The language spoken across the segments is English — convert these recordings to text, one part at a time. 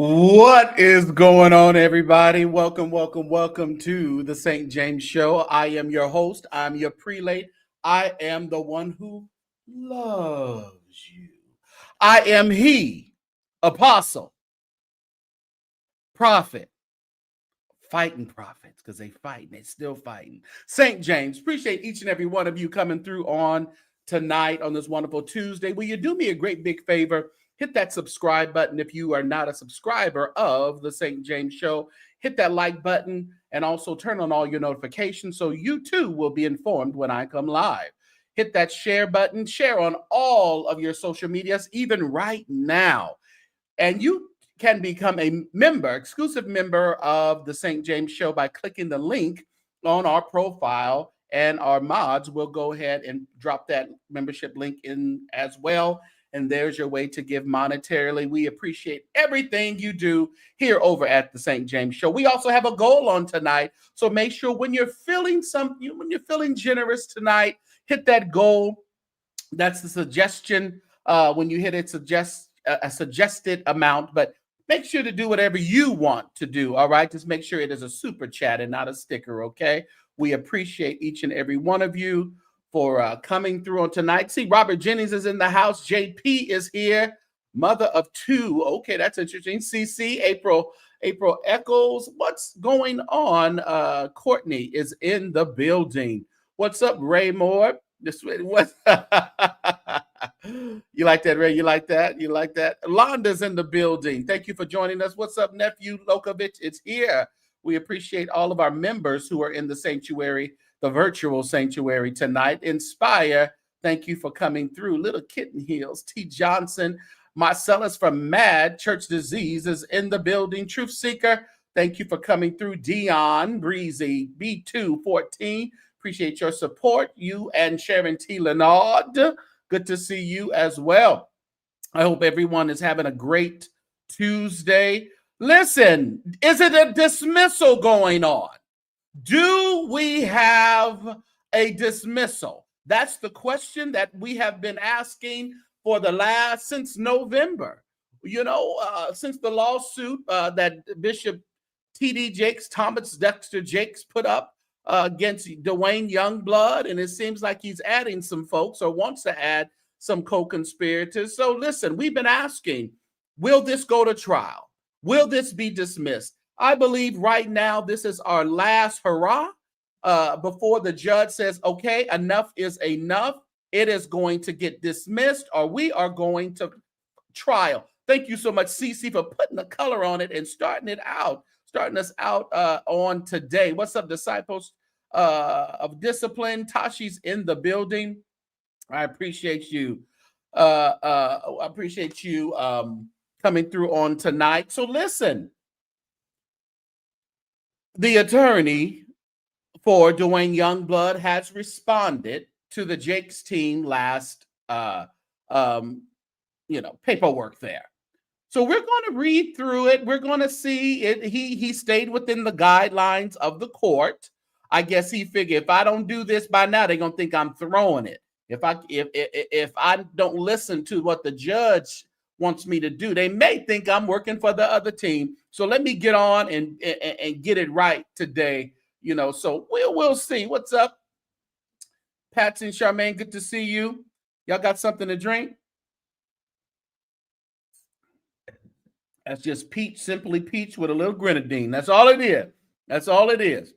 What is going on, everybody? Welcome to the St. James Show. I am your host. I'm your prelate. I am the one who loves you. I am he, apostle, prophet, fighting prophets, because they fighting, they still fighting. St. James, appreciate each and every one of you coming through on tonight on this wonderful Tuesday. Will you do me a great big favor? Hit that subscribe button if you are not a subscriber of the St. James Show. Hit that like button and also turn on all your notifications so you too will be informed when I come live. Hit that share button, share on all of your social medias, even right now. And you can become a member, exclusive member of the St. James Show by clicking the link on our profile, and our mods will go ahead and drop that membership link in as well. And there's your way to give monetarily. We appreciate everything you do here over at the St. James Show. We also have a goal on tonight, so make sure when you're feeling generous tonight, hit that goal. That's the suggestion. When you hit it, suggest a suggested amount, but make sure to do whatever you want to do. All right, just make sure it is a super chat and not a sticker. Okay, we appreciate each and every one of you for coming through on tonight. See, Robert Jennings is in the house. JP is here, mother of two. Okay, that's interesting. CC, April Echoes. What's going on? Courtney is in the building. What's up, Ray Moore? What? You like that, Ray? You like that? You like that? Londa's in the building. Thank you for joining us. What's up, nephew Lokovich? It's here. We appreciate all of our members who are in the sanctuary, the virtual sanctuary tonight. Inspire, thank you for coming through. Little Kitten Heels, T. Johnson, Marcellus from Mad Church Disease is in the building. Truth Seeker, thank you for coming through. Dion Breezy, B214, appreciate your support. You and Sharon T. Leonard, good to see you as well. I hope everyone is having a great Tuesday. Listen, is it a dismissal going on? Do we have a dismissal? That's the question that we have been asking for since November. Since the lawsuit that Bishop T.D. Jakes, Thomas Dexter Jakes put up against Dwayne Youngblood, and it seems like he's adding some folks or wants to add some co-conspirators. So listen, we've been asking, will this go to trial? Will this be dismissed? I believe right now this is our last hurrah before the judge says, okay, enough is enough. It is going to get dismissed, or we are going to trial. Thank you so much, Cece, for putting the color on it and starting us out on today. What's up, disciples of discipline? Tashi's in the building. I appreciate you. Coming through on tonight. So listen, the attorney for Dwayne Youngblood has responded to the Jakes team last paperwork there. So we're going to read through it. We're going to see it. He stayed within the guidelines of the court. I guess he figured if I don't do this by now, they're going to think I'm throwing it. If I don't listen to what the judge wants me to do, they may think I'm working for the other team. So let me get on and get it right today. So we'll see. What's up, Patsy and Charmaine? Good to see you. Y'all got something to drink? That's just peach, simply peach with a little grenadine. That's all it is. That's all it is.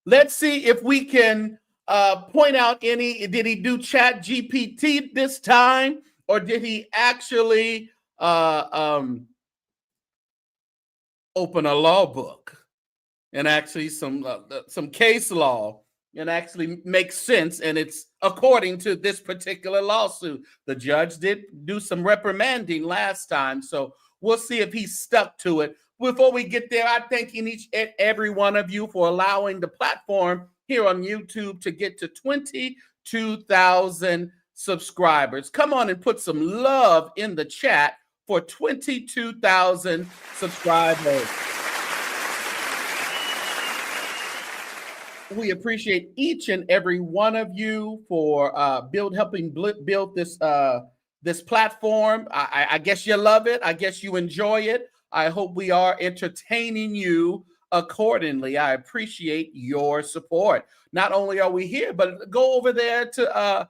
Let's see if we can point out did he do Chat GPT this time, or did he actually open a law book and actually some case law and actually make sense, and it's according to this particular lawsuit. The judge did do some reprimanding last time, so we'll see if he stuck to it. Before we get there, I thank each and every one of you for allowing the platform here on YouTube to get to 22,000 subscribers. Come on and put some love in the chat for 22,000 subscribers. We appreciate each and every one of you for helping build this platform. I guess you love it. I guess you enjoy it. I hope we are entertaining you accordingly. I appreciate your support. Not only are we here, but go over there to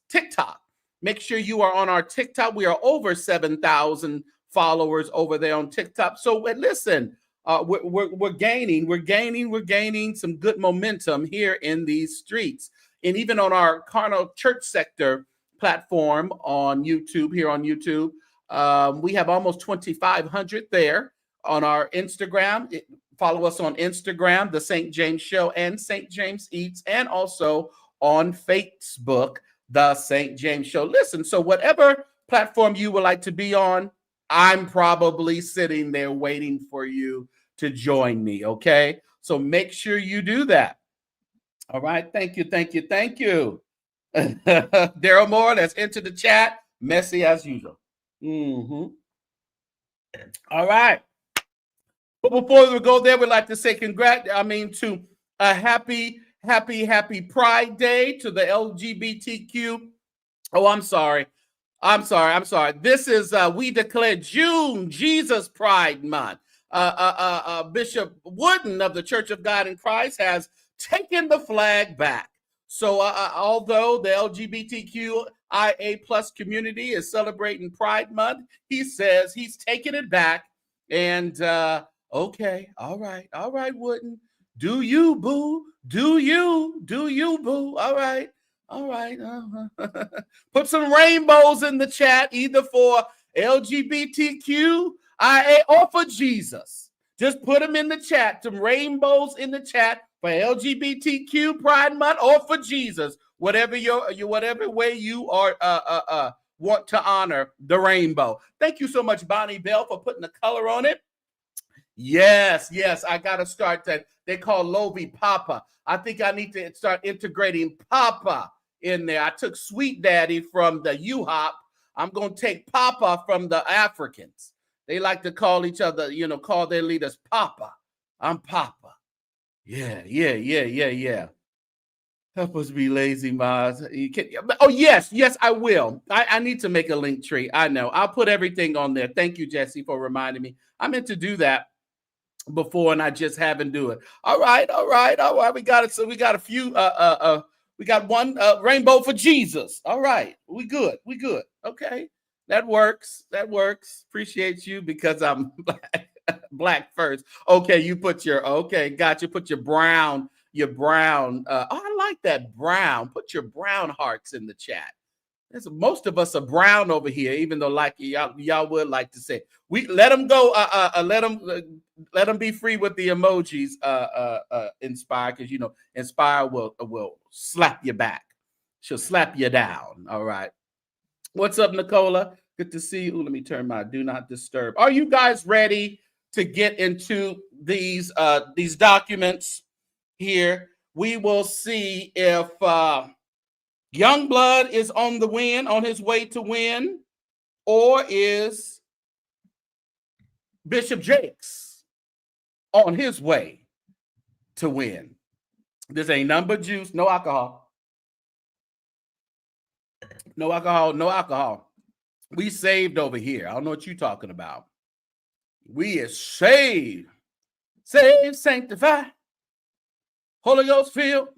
TikTok. Make sure you are on our TikTok. We are over 7,000 followers over there on TikTok. So listen, we're gaining some good momentum here in these streets. And even on our carnal church sector platform on YouTube, here on YouTube, we have almost 2,500 there. On our Instagram, follow us on Instagram, The Saint James Show and Saint James Eats, and also on Facebook, The Saint James Show. Listen, so whatever platform you would like to be on, I'm probably sitting there waiting for you to join me, okay? So make sure you do that. All right, thank you. Daryl Moore, let's enter the chat. Messy as usual. All right. But before we go there, we'd like to say to a happy Pride Day to the LGBTQ. Oh, I'm sorry. This is we declare June Jesus Pride Month. Bishop Wooden of the Church of God in Christ has taken the flag back. So although the LGBTQIA plus community is celebrating Pride Month, he says he's taking it back. And okay, all right, Wooden. Do you, boo? Do you, boo? All right. Put some rainbows in the chat, either for LGBTQIA or for Jesus. Just put them in the chat. Some rainbows in the chat for LGBTQ Pride Month or for Jesus. Whatever way you are want to honor the rainbow. Thank you so much, Bonnie Bell, for putting the color on it. Yes, I got to start that. They call Lovi Papa. I think I need to start integrating Papa in there. I took Sweet Daddy from the U-Hop. I'm going to take Papa from the Africans. They like to call each other, call their leaders Papa. I'm Papa. Yeah. Help us be lazy, Maz. Oh, yes, I will. I need to make a link tree. I know. I'll put everything on there. Thank you, Jesse, for reminding me. I meant to do that before and I just haven't do it. All right. We got it. So we got a few we got one rainbow for Jesus. All right. We good. Okay. That works. Appreciate you because I'm black first. Okay, you put got you. Put your brown. I like that brown. Put your brown hearts in the chat. Most of us are brown over here, even though like y'all would like to say. We let them go. Let them be free with the emojis. Inspire, because Inspire will slap you back. She'll slap you down. All right. What's up, Nicola? Good to see you. Let me turn my do not disturb. Are you guys ready to get into these documents here? We will see if Youngblood is on his way to win, or is Bishop Jakes on his way to win. This ain't nothing but juice, no alcohol. No alcohol. We saved over here. I don't know what you're talking about. We is saved, sanctified, Holy Ghost filled.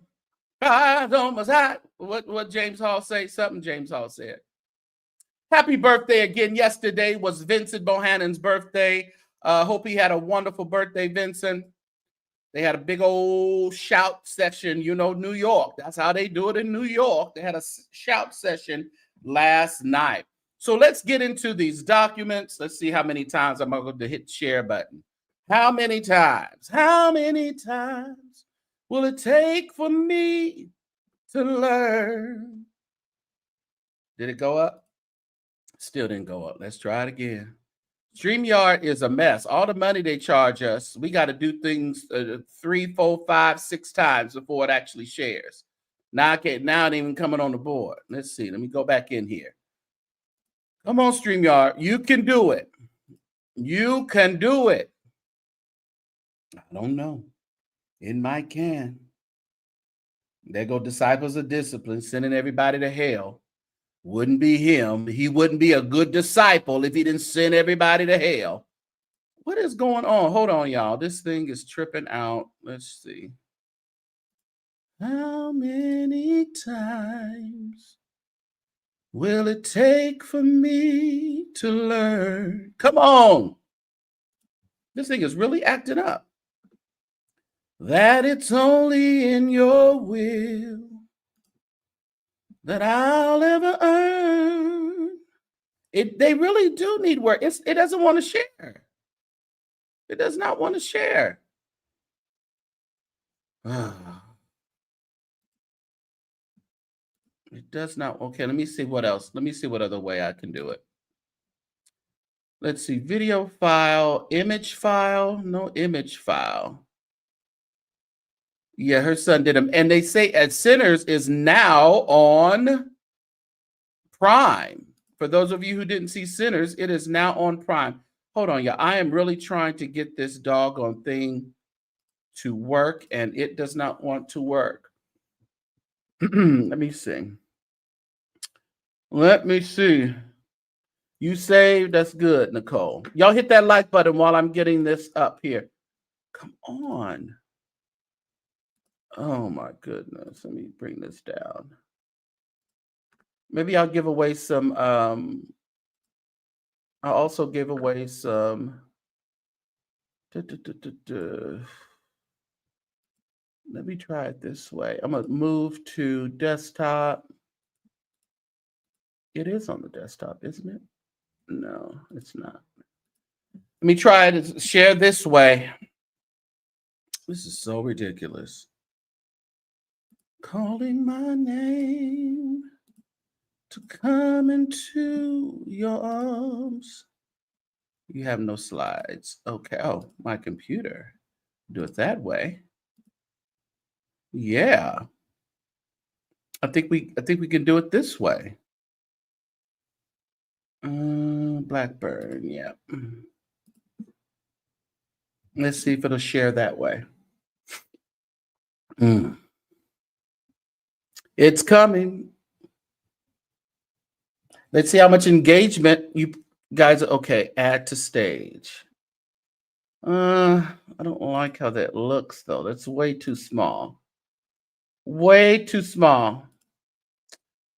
God almost high. What James Hall say? Something James Hall said. Happy birthday again. Yesterday was Vincent Bohannon's birthday. Hope he had a wonderful birthday, Vincent. They had a big old shout session, New York. That's how they do it in New York. They had a shout session last night. So let's get into these documents. Let's see how many times I'm going to hit the share button. How many times? How many times will it take for me to learn? Did it go up? Still didn't go up. Let's try it again. StreamYard is a mess. All the money they charge us, we got to do things 3, 4, 5, 6 times before it actually shares. Now it ain't even coming on the board. Let's see. Let me go back in here. Come on, StreamYard. You can do it. You can do it. I don't know. It might can. There go Disciples of Discipline, sending everybody to hell. Wouldn't be him. He wouldn't be a good disciple if he didn't send everybody to hell. What is going on? Hold on, y'all. This thing is tripping out. Let's see. How many times will it take for me to learn? Come on. This thing is really acting up. That it's only in your will that I'll ever earn. They really do need work. It doesn't want to share. It does not want to share. It does not. Okay, let me see what else. Let me see what other way I can do it. Let's see. Video file, image file, no image file. Yeah, her son did them. And they say at Sinners is now on Prime. For those of you who didn't see Sinners, it is now on Prime. Hold on, y'all. I am really trying to get this doggone thing to work, and it does not want to work. Let me see. Let me see. You saved. That's good, Nicole. Y'all hit that like button while I'm getting this up here. Come on. Oh, my goodness. Let me bring this down. Maybe I'll give away some. I'll also give away some. Let me try it this way. I'm going to move to desktop. It is on the desktop, isn't it? No, it's not. Let me try to share this way. This is so ridiculous. Calling my name to come into your arms. You have no slides. Okay. Oh, my computer. Do it that way. Yeah. I think we can do it this way. Blackburn, yeah. Let's see if it'll share that way. It's coming. Let's see how much engagement you guys. Okay, add to stage. I don't like how that looks though. That's way too small. Way too small.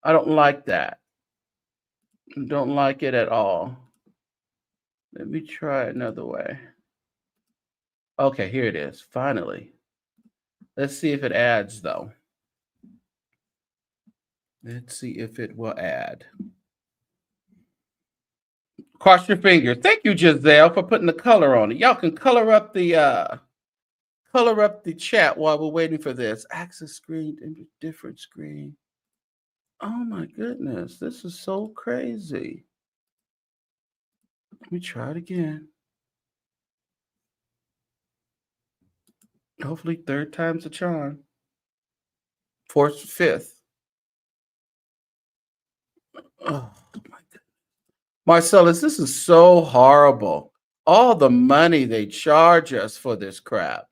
I don't like that. Don't like it at all. Let me try another way. Okay, here it is. Finally. Let's see if it adds though. Let's see if it will add. Cross your fingers. Thank you, Giselle, for putting the color on it. Y'all can color up the chat while we're waiting for this. Access screen, different screen. Oh my goodness, this is so crazy. Let me try it again. Hopefully third time's a charm. Fourth, fifth. Oh my goodness. Marcellus, this is so horrible. All the money they charge us for this crap.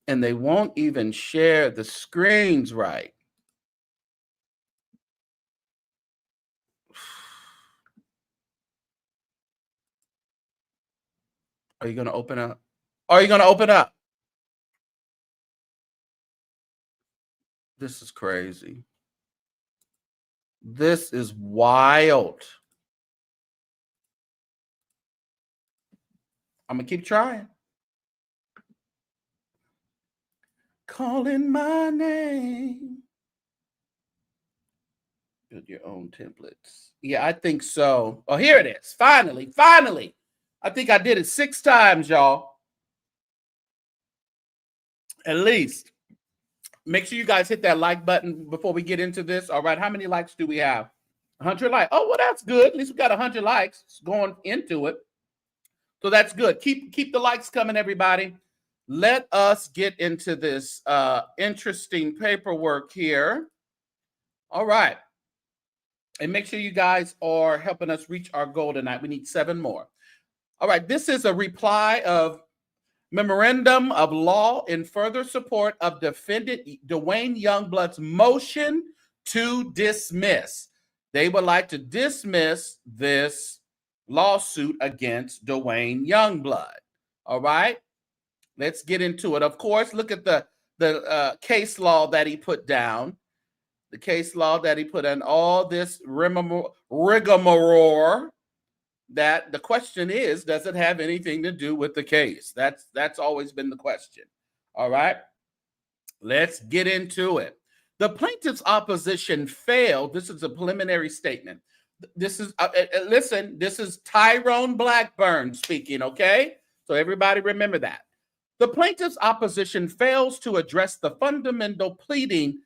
And they won't even share the screens right. Are you going to open up? Are you going to open up? This is crazy. This is wild. I'm going to keep trying. Calling my name. Build your own templates. Yeah, I think so. Oh, here it is. Finally. I think I did it 6 times, y'all. At least. Make sure you guys hit that like button before we get into this. All right, how many likes do we have? 100 likes. Oh, well, that's good. At least we got 100 likes going into it. So that's good. Keep the likes coming, everybody. Let us get into this interesting paperwork here. All right. And make sure you guys are helping us reach our goal tonight. We need 7 more. All right. This is a reply of memorandum of law in further support of defendant Dwayne Youngblood's motion to dismiss. They would like to dismiss this lawsuit against Dwayne Youngblood. All right, let's get into it. Of course, look at the case law that he put down. The case law that he put in, all this rigmarole. That the question is, does it have anything to do with the case? That's always been the question. All right, let's get into it. The plaintiff's opposition failed. This is a preliminary statement. This is listen, this is Tyrone Blackburn speaking, okay? So everybody remember that. The plaintiff's opposition fails to address the fundamental pleading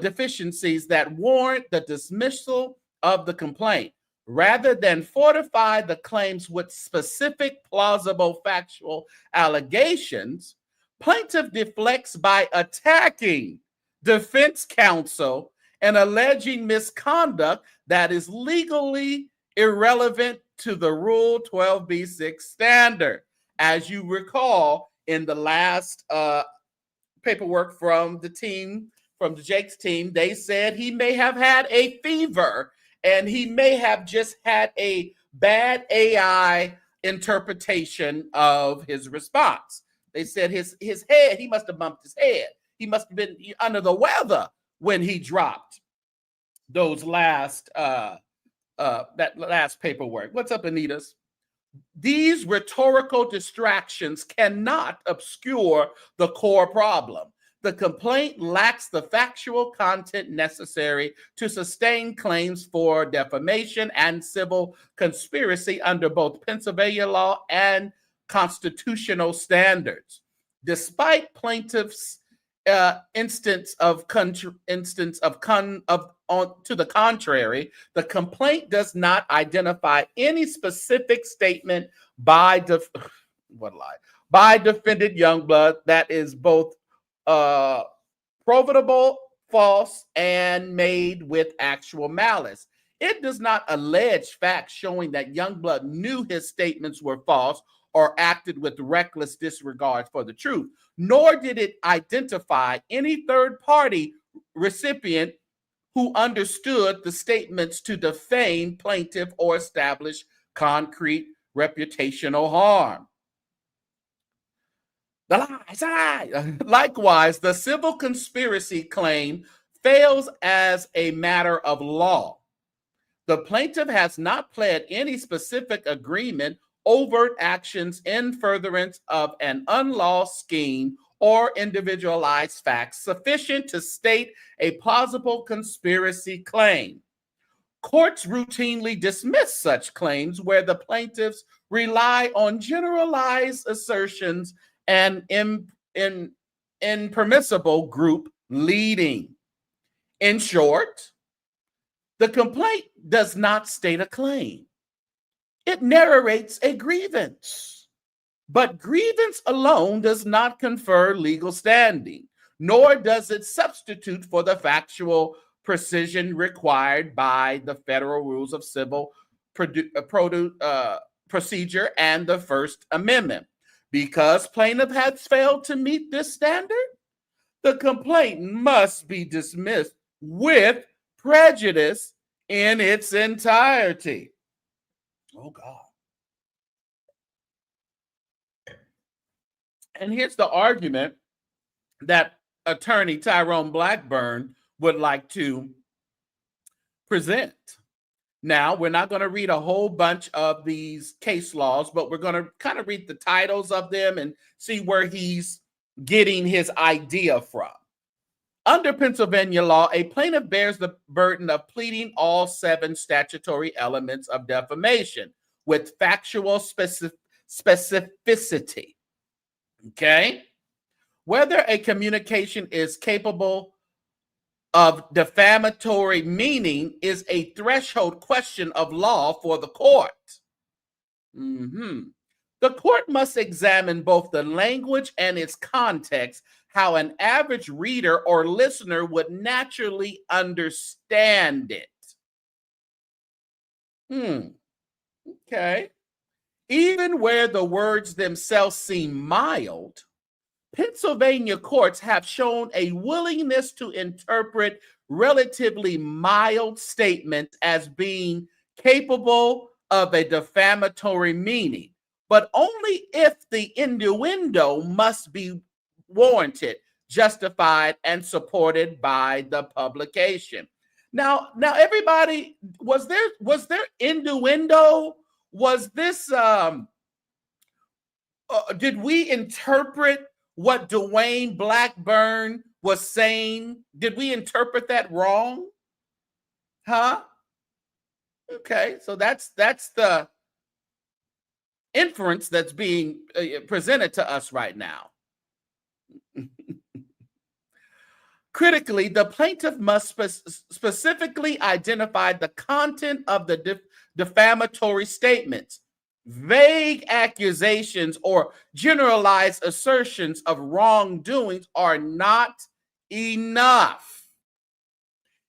deficiencies that warrant the dismissal of the complaint. Rather than fortify the claims with specific, plausible, factual allegations, plaintiff deflects by attacking defense counsel and alleging misconduct that is legally irrelevant to the Rule 12b-6 standard. As you recall, in the last paperwork from the team, from the JAKES team, they said he may have had a fever and he may have just had a bad AI interpretation of his response. They said his head, he must have bumped his head. He must have been under the weather when he dropped those last that last paperwork. What's up, Anita's? These rhetorical distractions cannot obscure the core problem. The complaint lacks the factual content necessary to sustain claims for defamation and civil conspiracy under both Pennsylvania law and constitutional standards. Despite plaintiffs' instance to the contrary, the complaint does not identify any specific statement by defendant Youngblood that is both provable, false, and made with actual malice. It does not allege facts showing that Youngblood knew his statements were false or acted with reckless disregard for the truth, nor did it identify any third-party recipient who understood the statements to defame plaintiff or establish concrete reputational harm. Likewise, the civil conspiracy claim fails as a matter of law. The plaintiff has not pled any specific agreement, overt actions in furtherance of an unlawful scheme, or individualized facts sufficient to state a plausible conspiracy claim. Courts routinely dismiss such claims where the plaintiffs rely on generalized assertions and impermissible group leading. In short, the complaint does not state a claim. It narrates a grievance. But grievance alone does not confer legal standing, nor does it substitute for the factual precision required by the federal rules of civil procedure and the First Amendment. Because plaintiff has failed to meet this standard, the complaint must be dismissed with prejudice in its entirety. Oh, God. And here's the argument that attorney Tyrone Blackburn would like to present. Now, we're not going to read a whole bunch of these case laws, but we're going to kind of read the titles of them and see where he's getting his idea from. Under Pennsylvania law, a plaintiff bears the burden of pleading all 7 statutory elements of defamation with factual specificity. Okay? Whether a communication is capable of defamatory meaning is a threshold question of law for the court. The court must examine both the language and its context, how an average reader or listener would naturally understand it. Okay. Even where the words themselves seem mild, Pennsylvania courts have shown a willingness to interpret relatively mild statements as being capable of a defamatory meaning, but only if the innuendo must be warranted, justified, and supported by the publication. Now, everybody, was there innuendo? Was this did we interpret what Dwayne Blackburn was saying? Did we interpret that wrong? Huh? Okay, so that's the inference that's being presented to us right now. Critically, the plaintiff must specifically identify the content of the defamatory statements. Vague accusations or generalized assertions of wrongdoings are not enough.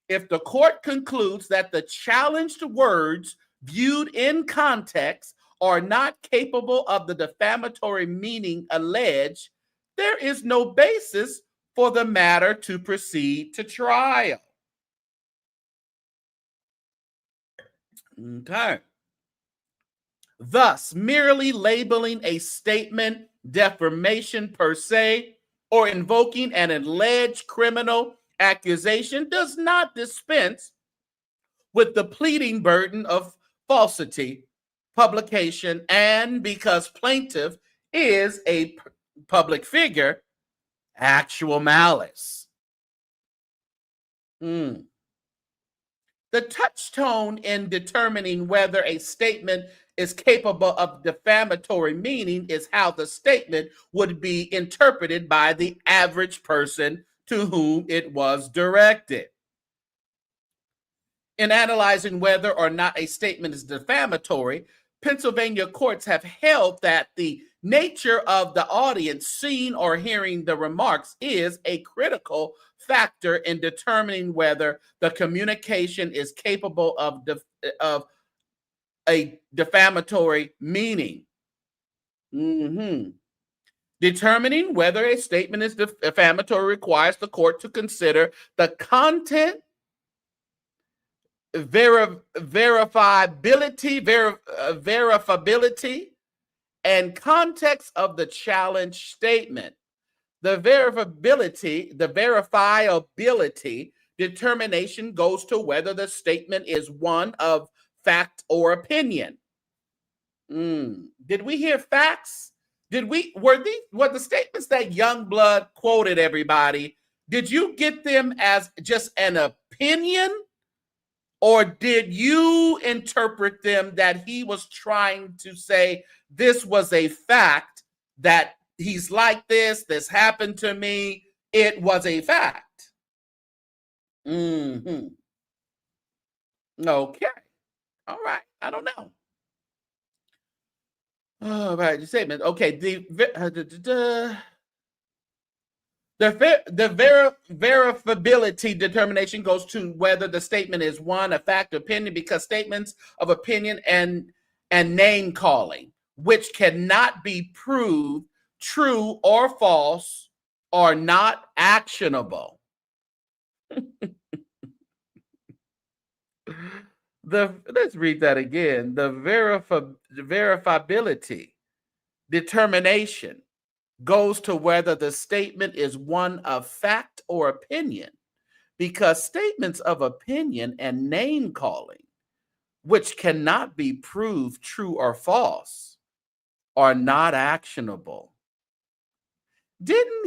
If the court concludes that the challenged words viewed in context are not capable of the defamatory meaning alleged, there is no basis for the matter to proceed to trial. Okay. Thus, merely labeling a statement defamation per se or invoking an alleged criminal accusation does not dispense with the pleading burden of falsity, publication, and because plaintiff is a public figure, actual malice. The touchstone in determining whether a statement is capable of defamatory meaning is how the statement would be interpreted by the average person to whom it was directed. In analyzing whether or not a statement is defamatory, Pennsylvania courts have held that the nature of the audience seeing or hearing the remarks is a critical factor in determining whether the communication is capable of a defamatory meaning. Determining whether a statement is defamatory requires the court to consider the content, verifiability, and context of the challenge statement. The verifiability determination goes to whether the statement is one of fact or opinion. Did we hear facts? Were the statements that Youngblood quoted, everybody, did you get them as just an opinion? Or did you interpret them that he was trying to say this was a fact, that he's like this happened to me, it was a fact? Okay. All right. I don't know. All right. The statement. Okay. The verifiability determination goes to whether the statement is one, a fact, opinion, because statements of opinion and name calling, which cannot be proved true or false, are not actionable. Let's read that again. The verifiability determination goes to whether the statement is one of fact or opinion, because statements of opinion and name calling, which cannot be proved true or false, are not actionable. Didn't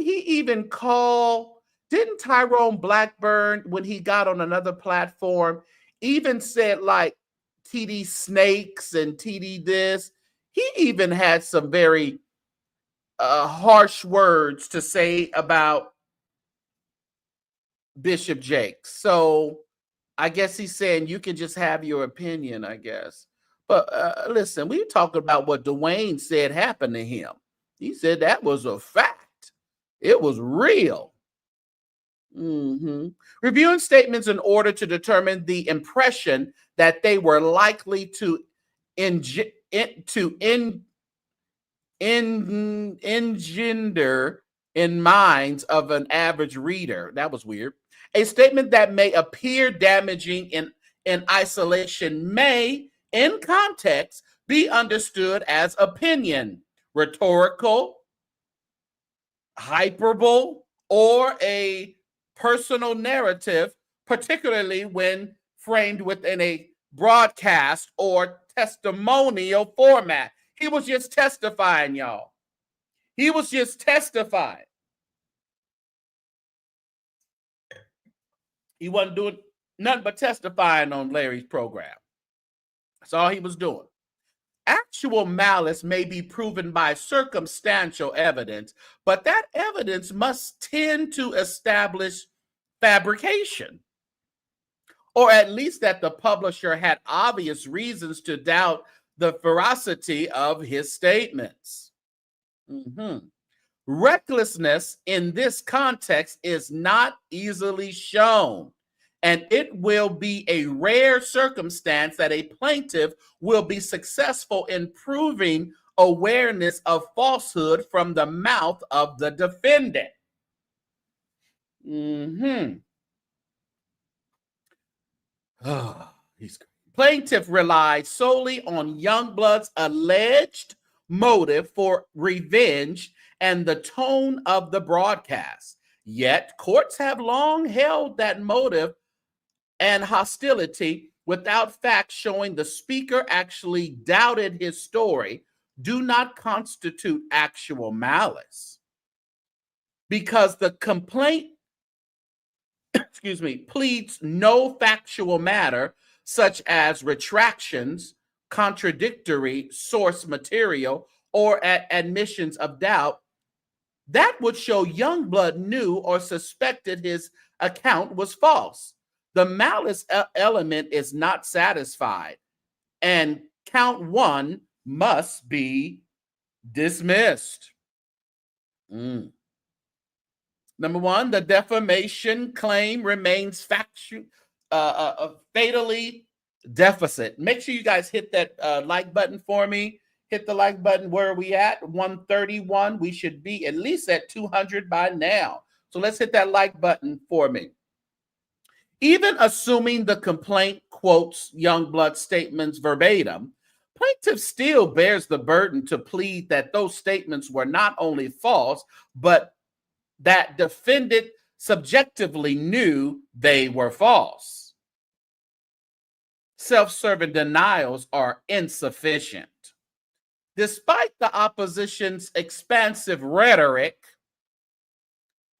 Tyrone Blackburn, when he got on another platform, even said like TD snakes and TD this? He even had some very harsh words to say about Bishop Jakes. So I guess he's saying you can just have your opinion, I guess. But listen, we talking about what Dwayne said happened to him. He said that was a fact. It was real. Reviewing statements in order to determine the impression that they were likely to engender in minds of an average reader. That was weird. A statement that may appear damaging in isolation may, in context, be understood as opinion, rhetorical, hyperbole, or a personal narrative, particularly when framed within a broadcast or testimonial format. He was just testifying, y'all. He was just testifying. He wasn't doing nothing but testifying on Larry's program. That's all he was doing. Actual malice may be proven by circumstantial evidence, but that evidence must tend to establish fabrication, or at least that the publisher had obvious reasons to doubt the veracity of his statements. Recklessness in this context is not easily shown, and it will be a rare circumstance that a plaintiff will be successful in proving awareness of falsehood from the mouth of the defendant. Plaintiff relied solely on Youngblood's alleged motive for revenge and the tone of the broadcast. Yet courts have long held that motive and hostility without facts showing the speaker actually doubted his story do not constitute actual malice, because the complaint pleads no factual matter such as retractions, contradictory source material, or admissions of doubt that would show Youngblood knew or suspected his account was false. The malice element is not satisfied, and count one must be dismissed. Number one, the defamation claim remains fatally deficit. Make sure you guys hit that like button for me. Hit the like button. Where are we at? 131. We should be at least at 200 by now. So let's hit that like button for me. Even assuming the complaint quotes Youngblood statements verbatim, plaintiff still bears the burden to plead that those statements were not only false, but that defendant subjectively knew they were false. Self-serving denials are insufficient. Despite the opposition's expansive rhetoric,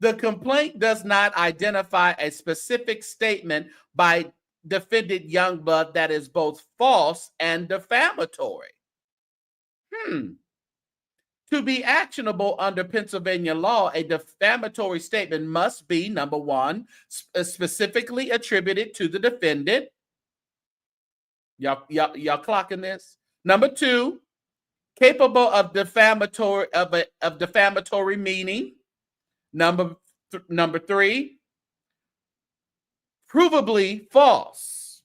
the complaint does not identify a specific statement by defendant Youngblood that is both false and defamatory. To be actionable under Pennsylvania law, a defamatory statement must be, number one, specifically attributed to the defendant. Y'all clocking this? Number two, capable of defamatory meaning. Number three, provably false.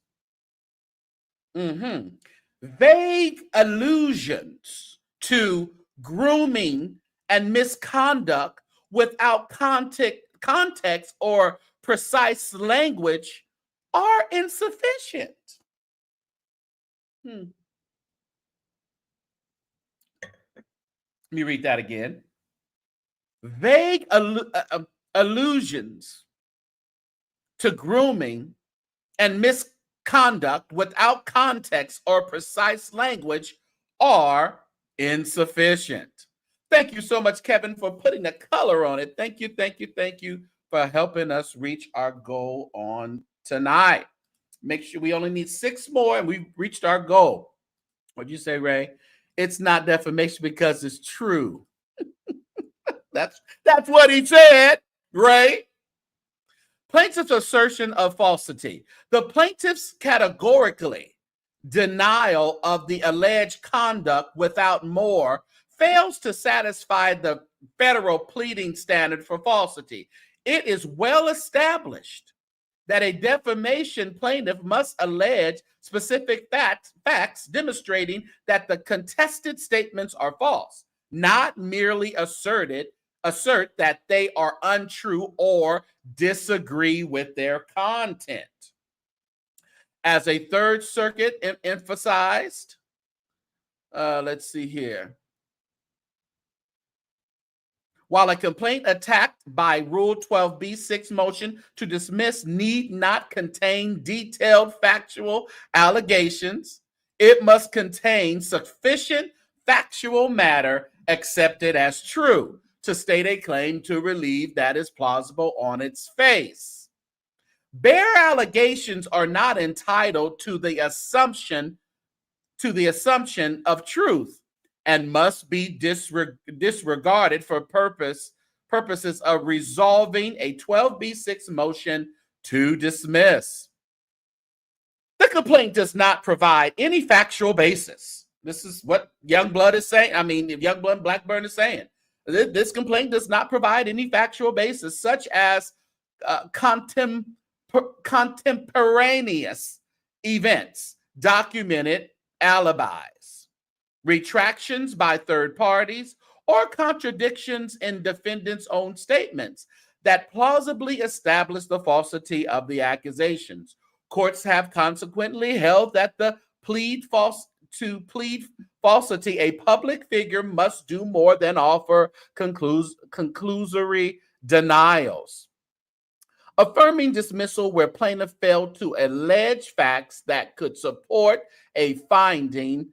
Vague allusions to grooming and misconduct without context or precise language are insufficient. Let me read that again. Vague allusions to grooming and misconduct without context or precise language are insufficient. Thank you so much, Kevin, for putting the color on it. Thank you for helping us reach our goal on tonight. Make sure we only need 6 more and we've reached our goal. What'd you say, Ray? It's not defamation because it's true. That's what he said, Ray. Plaintiff's assertion of falsity. The plaintiff's categorically denial of the alleged conduct without more fails to satisfy the federal pleading standard for falsity. It is well established that a defamation plaintiff must allege specific facts demonstrating that the contested statements are false, not merely asserted assert that they are untrue or disagree with their content. As a Third Circuit emphasized, let's see here. While a complaint attacked by Rule 12b-6 motion to dismiss need not contain detailed factual allegations, it must contain sufficient factual matter accepted as true to state a claim to relief that is plausible on its face. Bare allegations are not entitled to the assumption of truth and must be disregarded for purposes of resolving a 12b-6 motion to dismiss. The complaint does not provide any factual basis. This is what Youngblood is saying. I mean, if Youngblood Blackburn is saying. This complaint does not provide any factual basis, such as contemporaneous events, documented alibis, retractions by third parties, or contradictions in defendants' own statements that plausibly establish the falsity of the accusations. Courts have consequently held that to plead falsity, a public figure must do more than offer conclusory denials. Affirming dismissal where plaintiff failed to allege facts that could support a finding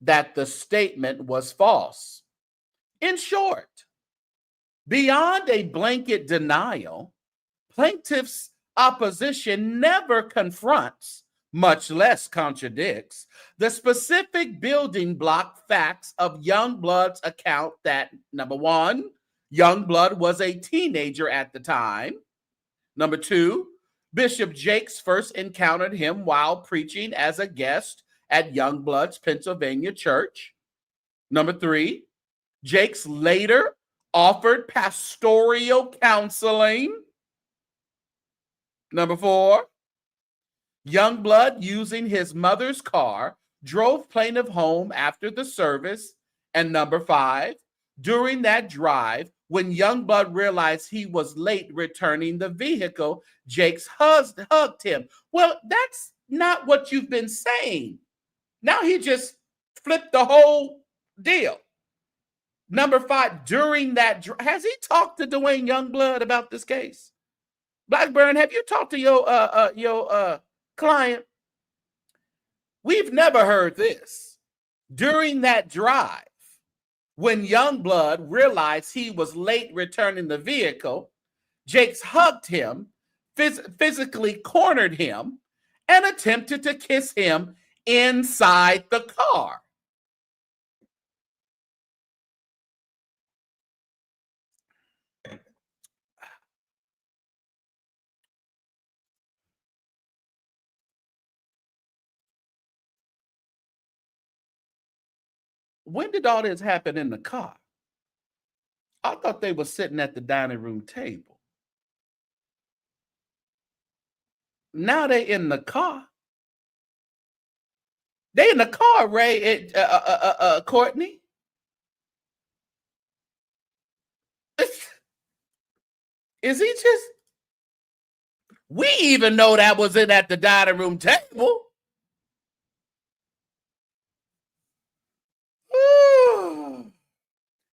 that the statement was false. In short, beyond a blanket denial, plaintiff's opposition never confronts, much less contradicts, the specific building block facts of Youngblood's account that, number one, Youngblood was a teenager at the time. Number two, Bishop Jakes first encountered him while preaching as a guest at Youngblood's Pennsylvania church. Number three, Jakes later offered pastoral counseling. Number four, Youngblood, using his mother's car, drove plaintiff home after the service. And number five, during that drive, when Youngblood realized he was late returning the vehicle, Jakes hugged him. Well, that's not what you've been saying. Now he just flipped the whole deal. Number five, during that drive, has he talked to Dwayne Youngblood about this case? Blackburn, have you talked to your client? We've never heard this. During that drive, when Youngblood realized he was late returning the vehicle, Jakes hugged him, physically cornered him, and attempted to kiss him inside the car. When did all this happen in the car? I thought they were sitting at the dining room table. Now they're in the car. They in the car, Ray, Courtney. Is he just? We even know that was in at the dining room table.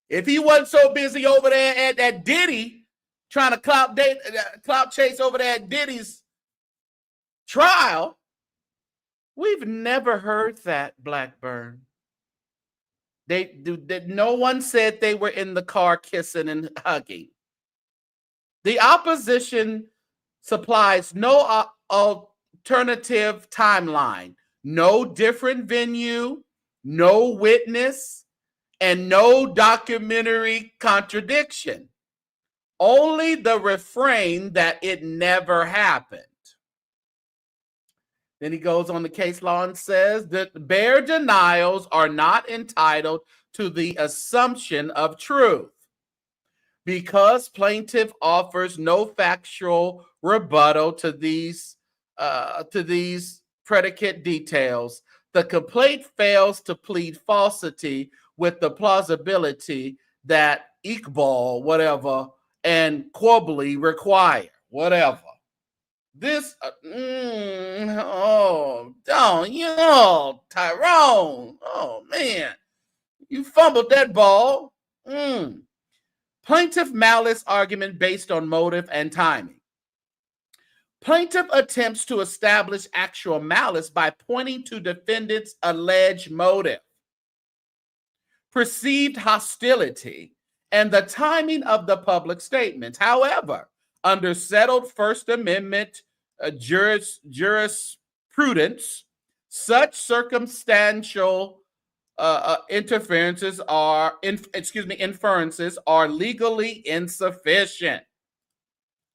If he wasn't so busy over there at Diddy trying to clout chase over there at Diddy's trial, we've never heard that, Blackburn. No one said they were in the car kissing and hugging. The opposition supplies no alternative timeline, no different venue, no witness, and no documentary contradiction. Only the refrain that it never happened. Then he goes on the case law and says that bare denials are not entitled to the assumption of truth. Because plaintiff offers no factual rebuttal to these predicate details, the complaint fails to plead falsity with the plausibility that Iqbal, whatever, and Quabley require, whatever. This, Tyrone, oh man, you fumbled that ball. Plaintiff malice argument based on motive and timing. Plaintiff attempts to establish actual malice by pointing to defendant's alleged motive, perceived hostility, and the timing of the public statements. However, under settled First Amendment jurisprudence, such circumstantial inferences are legally insufficient.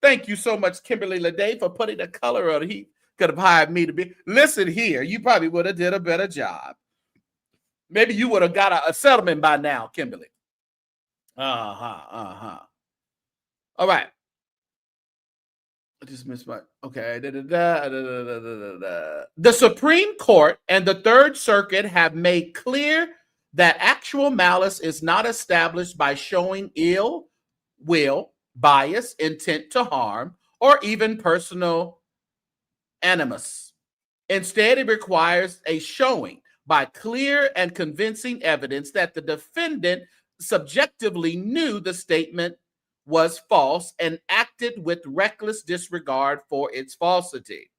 Thank you so much, Kimberly Lede, for putting the color on it. He could have hired me to be. Listen here, you probably would have did a better job. Maybe you would have got a settlement by now, Kimberly. All right. I just missed my, okay. The Supreme Court and the Third Circuit have made clear that actual malice is not established by showing ill will, bias, intent to harm, or even personal animus. Instead, it requires a showing by clear and convincing evidence that the defendant subjectively knew the statement was false and acted with reckless disregard for its falsity.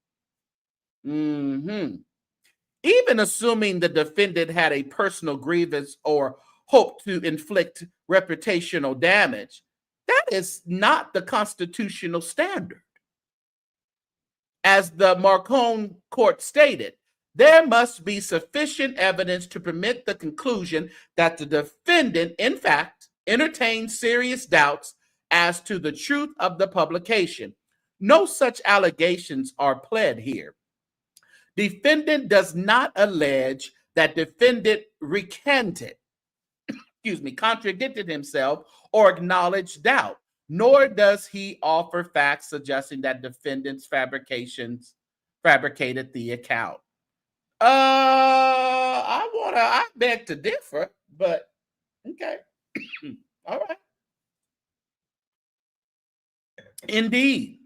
Even assuming the defendant had a personal grievance or hoped to inflict reputational damage, that is not the constitutional standard. As the Marcone court stated, there must be sufficient evidence to permit the conclusion that the defendant, in fact, entertained serious doubts as to the truth of the publication. No such allegations are pled here. Defendant does not allege that defendant recanted, contradicted himself, or acknowledged doubt, nor does he offer facts suggesting that defendant's fabricated the account. I beg to differ, but okay. All right. Indeed,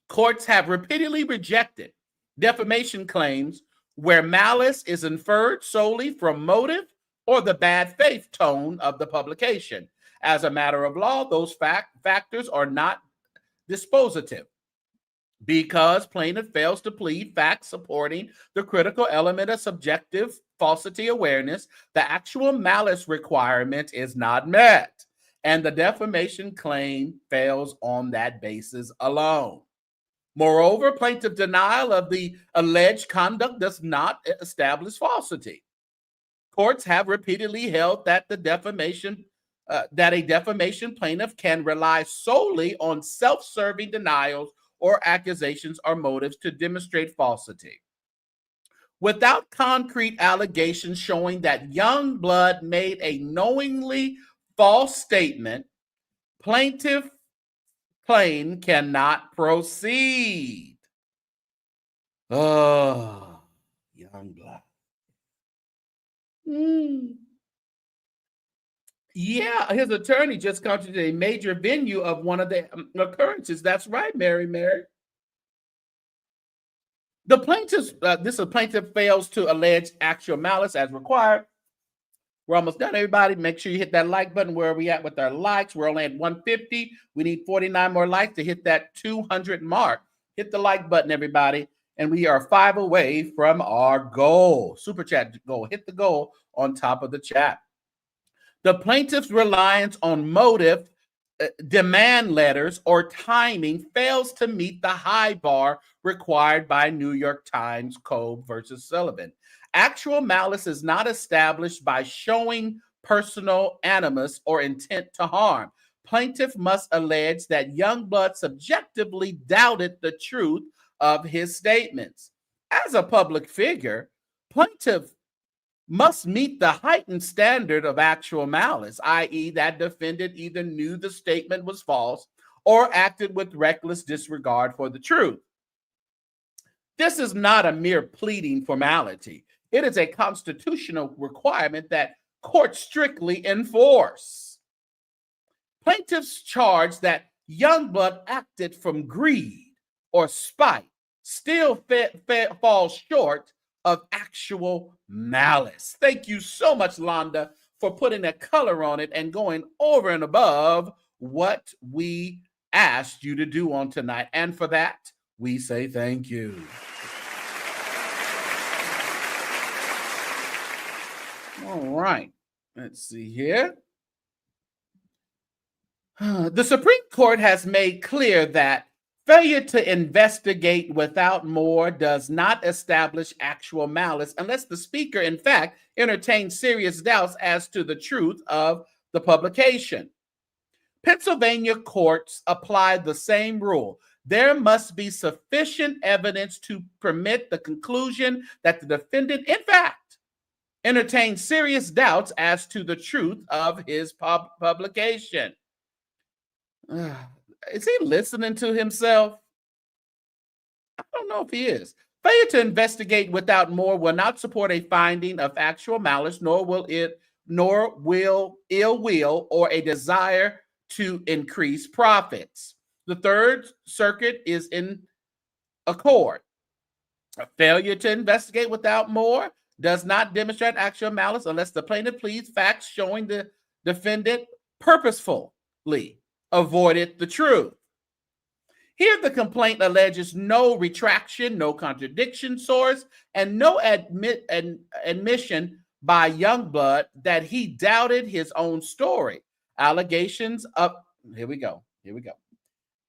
courts have repeatedly rejected defamation claims where malice is inferred solely from motive or the bad faith tone of the publication. As a matter of law, those factors are not dispositive because plaintiff fails to plead facts supporting the critical element of subjective falsity awareness. The actual malice requirement is not met, and the defamation claim fails on that basis alone. Moreover, plaintiff denial of the alleged conduct does not establish falsity. Courts have repeatedly held that a defamation plaintiff can rely solely on self-serving denials or accusations or motives to demonstrate falsity. Without concrete allegations showing that Youngblood made a knowingly false statement, plaintiff claim cannot proceed. Oh, Youngblood. Yeah, his attorney just constituted a major venue of one of the occurrences. That's right, Mary. The plaintiff fails to allege actual malice as required. We're almost done, everybody. Make sure you hit that like button. Where are we at with our likes? We're only at 150. We need 49 more likes to hit that 200 mark. Hit the like button, everybody. And we are 5 away from our goal. Super chat goal. Hit the goal on top of the chat. The plaintiff's reliance on motive, demand letters, or timing fails to meet the high bar required by New York Times Code versus Sullivan. Actual malice is not established by showing personal animus or intent to harm. Plaintiff must allege that Youngblood subjectively doubted the truth of his statements. As a public figure, plaintiff must meet the heightened standard of actual malice, i.e., that defendant either knew the statement was false or acted with reckless disregard for the truth. This is not a mere pleading formality. It is a constitutional requirement that courts strictly enforce. Plaintiffs charge that Youngblood acted from greed or spite still falls short of actual malice. Thank you so much, Londa, for putting a color on it and going over and above what we asked you to do on tonight. And for that, we say thank you. All right, let's see here. The Supreme Court has made clear that failure to investigate without more does not establish actual malice unless the speaker, in fact, entertains serious doubts as to the truth of the publication. Pennsylvania courts apply the same rule. There must be sufficient evidence to permit the conclusion that the defendant, in fact, entertained serious doubts as to the truth of his publication. Is he listening to himself? I don't know if he is. Failure to investigate without more will not support a finding of actual malice, nor will ill will or a desire to increase profits. The Third Circuit is in accord. A failure to investigate without more does not demonstrate actual malice unless the plaintiff pleads facts showing the defendant purposefully avoided the truth. Here, the complaint alleges no retraction, no contradiction source, and no admission by Youngblood that he doubted his own story. Allegations of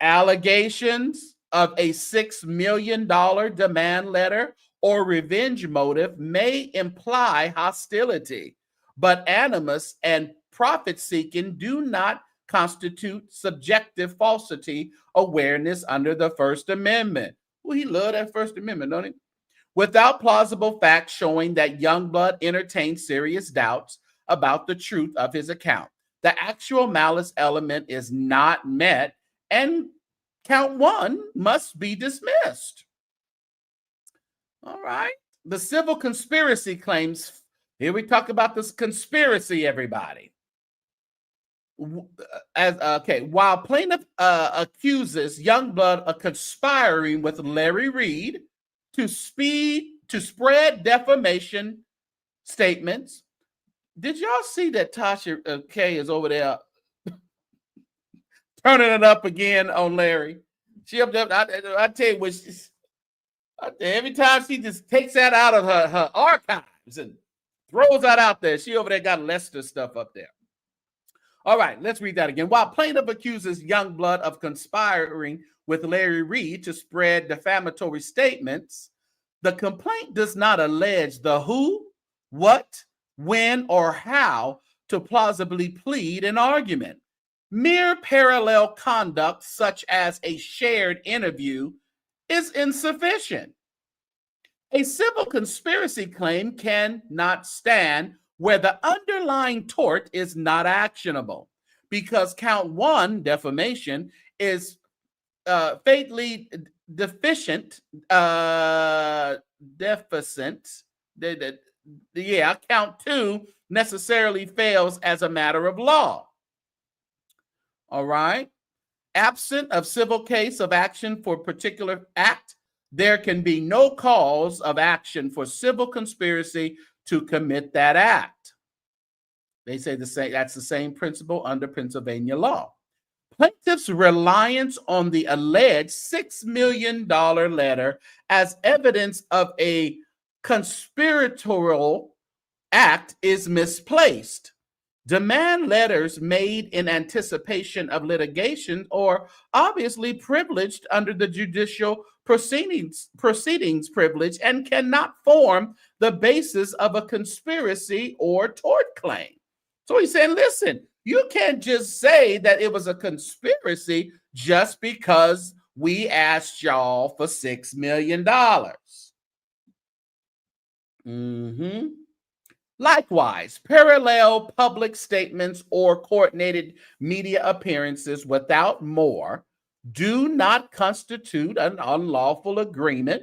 Allegations of a $6 million demand letter or revenge motive may imply hostility, but animus and profit-seeking do not constitute subjective falsity awareness under the First Amendment. Well, he loved that First Amendment, don't he? Without plausible facts showing that Youngblood entertained serious doubts about the truth of his account, the actual malice element is not met, and count one must be dismissed. All right. The civil conspiracy claims. Here we talk about this conspiracy, everybody. While plaintiff accuses Youngblood of conspiring with Larry Reed to spread defamation statements. Did y'all see that Tasha K is over there turning it up again on Larry? She up there. I tell you, every time she just takes that out of her archives and throws that out there, she over there got Lester stuff up there. All right, let's read that again. While plaintiff accuses Youngblood of conspiring with Larry Reed to spread defamatory statements, the complaint does not allege the who, what, when, or how to plausibly plead an argument. Mere parallel conduct, such as a shared interview, is insufficient. A civil conspiracy claim cannot stand where the underlying tort is not actionable, because count one, defamation, is fatally deficient. Count two necessarily fails as a matter of law. All right. Absent of civil case of action for a particular act, there can be no cause of action for civil conspiracy to commit that act. They say that's the same principle under Pennsylvania law. Plaintiff's reliance on the alleged $6 million letter as evidence of a conspiratorial act is misplaced. Demand letters made in anticipation of litigation are obviously privileged under the judicial proceedings privilege and cannot form the basis of a conspiracy or tort claim. So he's saying, listen, you can't just say that it was a conspiracy just because we asked y'all for $6 million. Likewise, parallel public statements or coordinated media appearances without more do not constitute an unlawful agreement,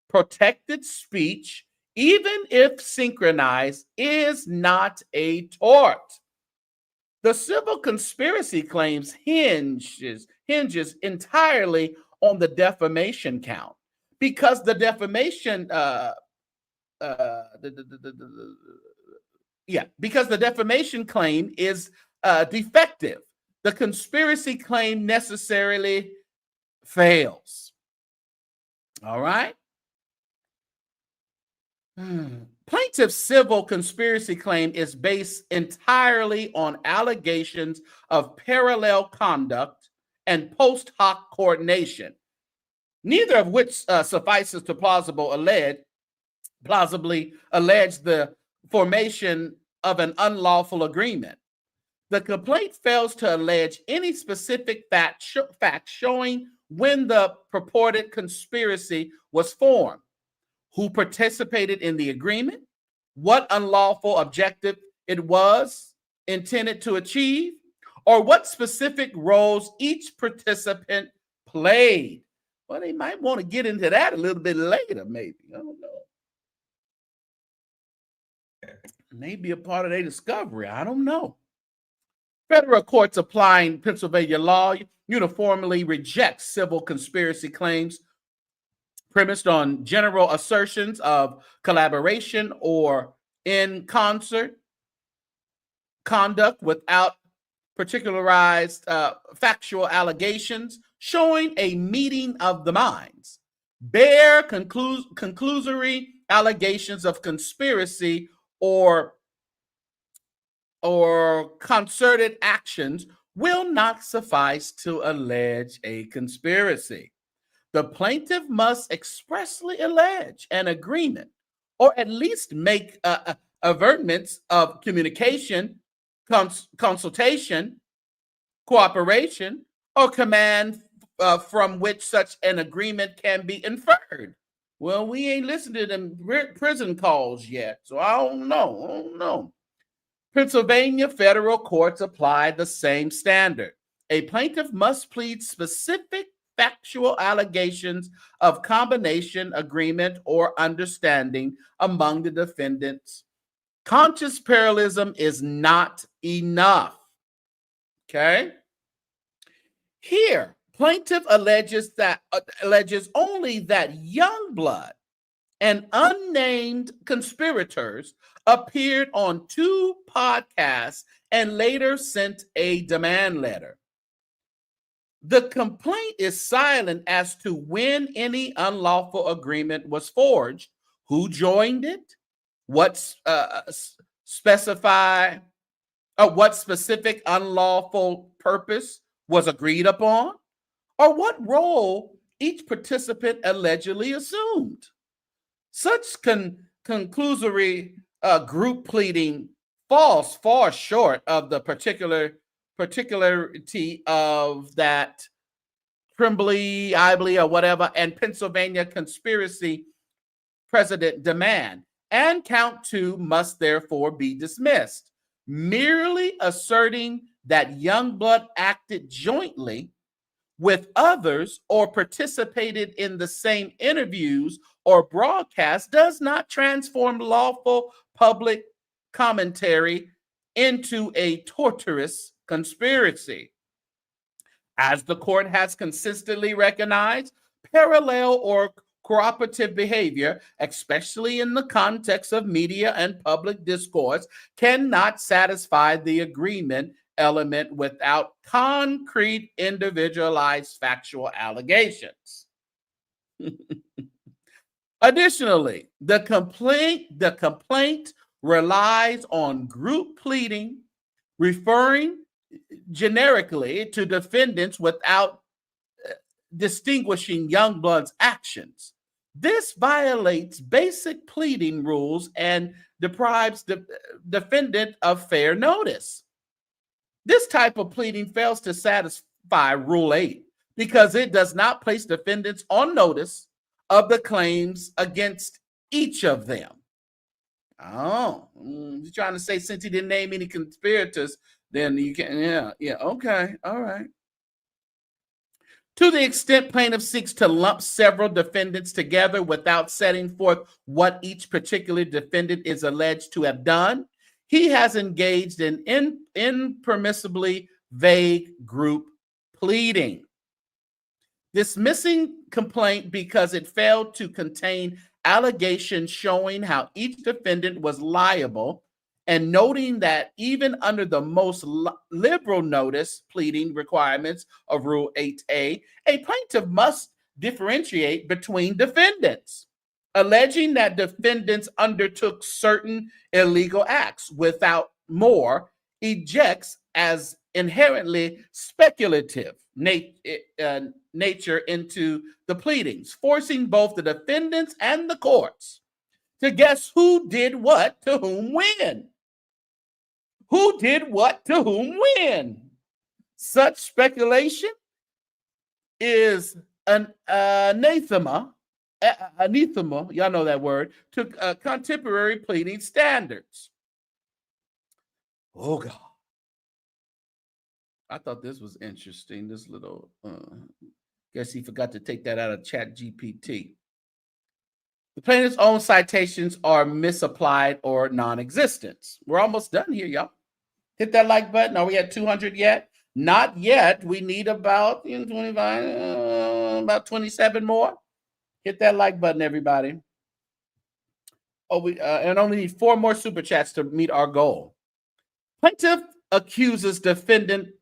protected speech, even if synchronized, is not a tort. The civil conspiracy claims hinges entirely on the defamation count, because the defamation because the defamation claim is defective. The conspiracy claim necessarily fails. All right. Plaintiff's civil conspiracy claim is based entirely on allegations of parallel conduct and post hoc coordination, neither of which suffices to plausibly allege the formation of an unlawful agreement. The complaint fails to allege any specific fact showing when the purported conspiracy was formed, who participated in the agreement, what unlawful objective it was intended to achieve, or what specific roles each participant played. Well, they might want to get into that a little bit later, maybe. I don't know. Maybe a part of their discovery. I don't know. Federal courts applying Pennsylvania law uniformly reject civil conspiracy claims premised on general assertions of collaboration or in concert conduct without particularized factual allegations showing a meeting of the minds. Bare conclusory allegations of conspiracy or concerted actions will not suffice to allege a conspiracy. The plaintiff must expressly allege an agreement, or at least make avertments of communication, consultation, cooperation, or command from which such an agreement can be inferred. Well, we ain't listened to them prison calls yet, so I don't know. Pennsylvania federal courts apply the same standard. A plaintiff must plead specific factual allegations of combination, agreement, or understanding among the defendants. Conscious parallelism is not enough. Okay? Here, plaintiff alleges only that Youngblood and unnamed conspirators appeared on 2 podcasts and later sent a demand letter. The complaint is silent as to when any unlawful agreement was forged, who joined it, what specific unlawful purpose was agreed upon, or what role each participant allegedly assumed. Such conclusory group pleading falls far short of the particularity of that Trimbley, Ibley, or whatever, and Pennsylvania conspiracy precedent demand, and count 2 must therefore be dismissed. Merely asserting that Youngblood acted jointly with others or participated in the same interviews or broadcasts does not transform lawful public commentary into a torturous conspiracy. As the court has consistently recognized, parallel or cooperative behavior, especially in the context of media and public discourse, cannot satisfy the agreement element without concrete, individualized factual allegations. Additionally, the complaint relies on group pleading, referring generically to defendants without distinguishing Youngblood's actions. This violates basic pleading rules and deprives the defendant of fair notice. This type of pleading fails to satisfy Rule 8 because it does not place defendants on notice of the claims against each of them. Oh, you're trying to say since he didn't name any conspirators, then you can, yeah, okay, all right. To the extent plaintiff seeks to lump several defendants together without setting forth what each particular defendant is alleged to have done, he has engaged in impermissibly vague group pleading. Dismissing complaint because it failed to contain allegations showing how each defendant was liable, and noting that even under the most liberal notice pleading requirements of Rule 8A, a plaintiff must differentiate between defendants, alleging that defendants undertook certain illegal acts without more, ejects as inherently speculative nature into the pleadings, forcing both the defendants and the courts to guess who did what to whom when. Who did what to whom when? Such speculation is an anathema, y'all know that word, to contemporary pleading standards. Oh, God. I thought this was interesting. This little, guess he forgot to take that out of ChatGPT. The plaintiff's own citations are misapplied or non-existent. We're almost done here, y'all. Hit that like button. Are we at 200 yet? Not yet. We need about 25, about 27 more. Hit that like button, everybody. Oh, we and only need 4 more super chats to meet our goal. Plaintiff accuses defendant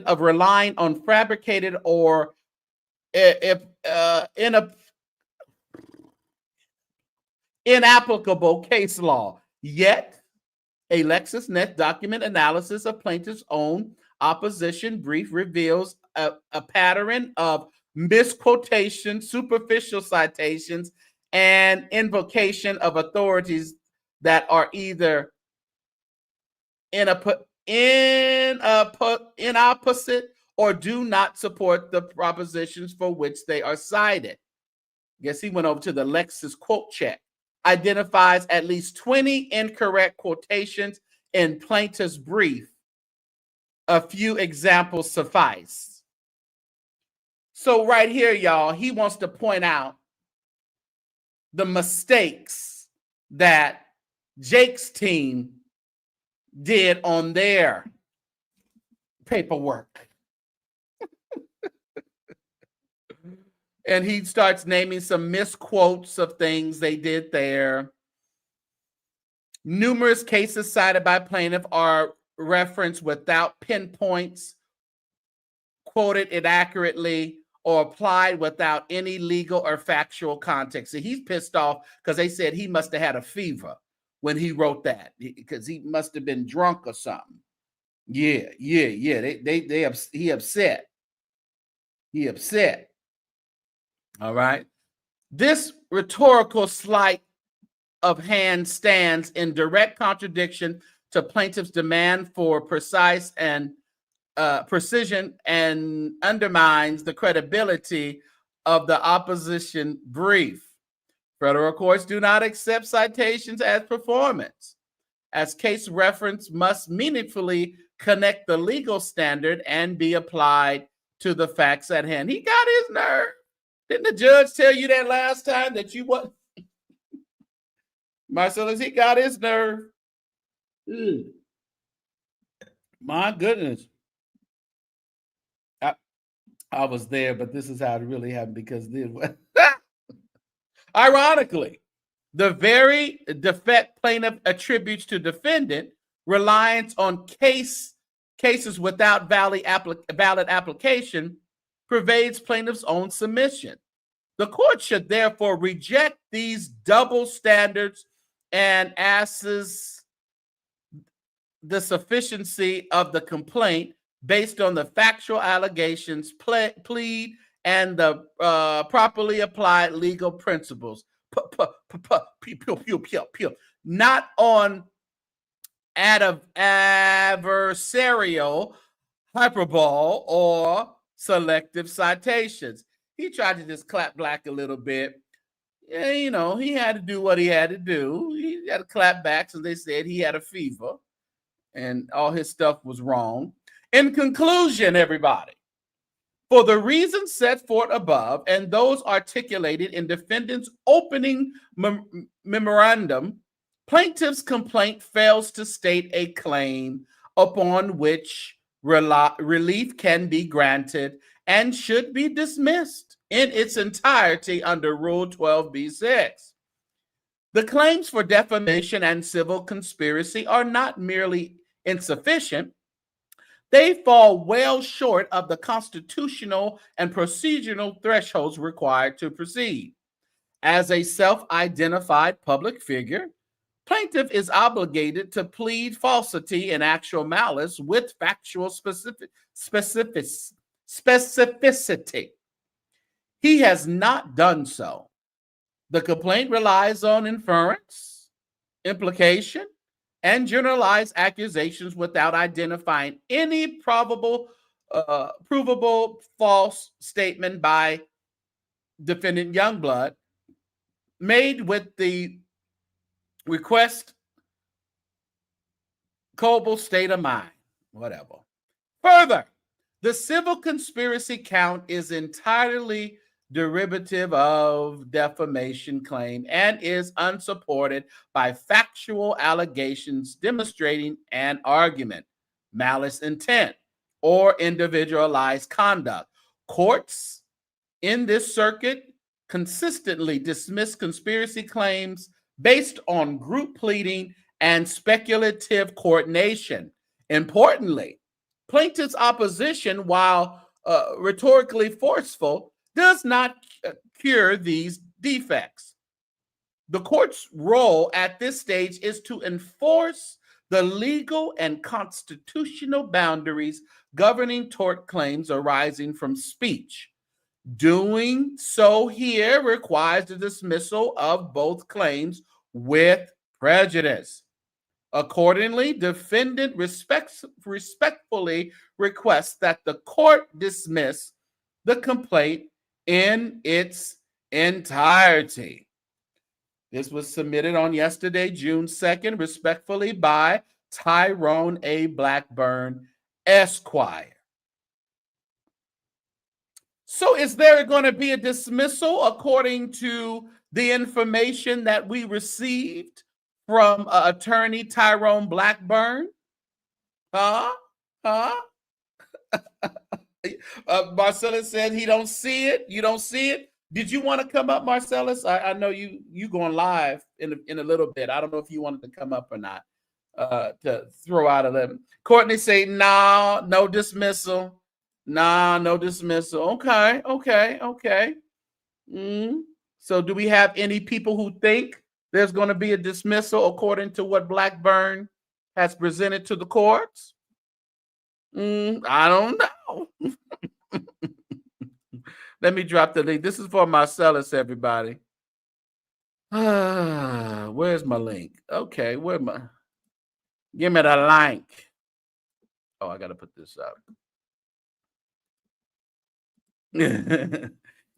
of relying on fabricated or inapplicable case law. Yet, a LexisNexis document analysis of plaintiff's own opposition brief reveals a pattern of misquotation, superficial citations, and invocation of authorities that are either inopposite or do not support the propositions for which they are cited. Guess he went over to the Lexis quote check. Identifies at least 20 incorrect quotations in plaintiff's brief. A few examples suffice. So right here, y'all, he wants to point out the mistakes that Jake's team did on their paperwork. And he starts naming some misquotes of things they did there. Numerous cases cited by plaintiff are referenced without pinpoints, quoted inaccurately, or applied without any legal or factual context. So he's pissed off because they said he must have had a fever when he wrote that, because he must have been drunk or something. Yeah. He upset. All right. This rhetorical sleight of hand stands in direct contradiction to plaintiff's demand for precise and precision, and undermines the credibility of the opposition brief. Federal courts do not accept citations as performance, as case reference must meaningfully connect the legal standard and be applied to the facts at hand. He got his nerve. Didn't the judge tell you that last time that you what? Marcellus, he got his nerve. My goodness. I was there, but this is how it really happened, because ironically, the very defect plaintiff attributes to defendant, reliance on cases without valid application, pervades plaintiff's own submission. The court should therefore reject these double standards and assess the sufficiency of the complaint based on the factual allegations plead and the properly applied legal principles. Not on adversarial hyperbole or selective citations. He tried to just clap back a little bit. Yeah, you know, he had to do what he had to do. He had to clap back, so they said he had a fever and all his stuff was wrong. In conclusion, everybody, For the reasons set forth above and those articulated in defendant's opening memorandum, plaintiff's complaint fails to state a claim upon which relief can be granted and should be dismissed in its entirety under Rule 12b-6. The claims for defamation and civil conspiracy are not merely insufficient, they fall well short of the constitutional and procedural thresholds required to proceed. As a self-identified public figure, plaintiff is obligated to plead falsity and actual malice with factual specificity. He has not done so. The complaint relies on inference, implication, and generalized accusations without identifying any provable false statement by defendant Youngblood made with the request culpable state of mind, whatever. Further, the civil conspiracy count is entirely derivative of defamation claim and is unsupported by factual allegations demonstrating an argument, malice intent, or individualized conduct. Courts in this circuit consistently dismiss conspiracy claims based on group pleading and speculative coordination. Importantly, plaintiff's opposition, while rhetorically forceful, does not cure these defects. The court's role at this stage is to enforce the legal and constitutional boundaries governing tort claims arising from speech. Doing so here requires the dismissal of both claims with prejudice. Accordingly, defendant respectfully requests that the court dismiss the complaint in its entirety. This was submitted on yesterday, June 2nd, respectfully by Tyrone A. Blackburn, Esquire. So is there going to be a dismissal according to the information that we received from attorney Tyrone Blackburn? Marcellus said he don't see it. You don't see it. Did you want to come up, Marcellus? I know you going live in a little bit. I don't know if you wanted to come up or not to throw out a little. Courtney say, nah, no dismissal. Nah, no dismissal. Okay. So do we have any people who think there's going to be a dismissal according to what Blackburn has presented to the courts? I don't know. Let me drop the link. This is for Marcellus, everybody. Where's my link? Okay, give me the link. Oh, I got to put this up.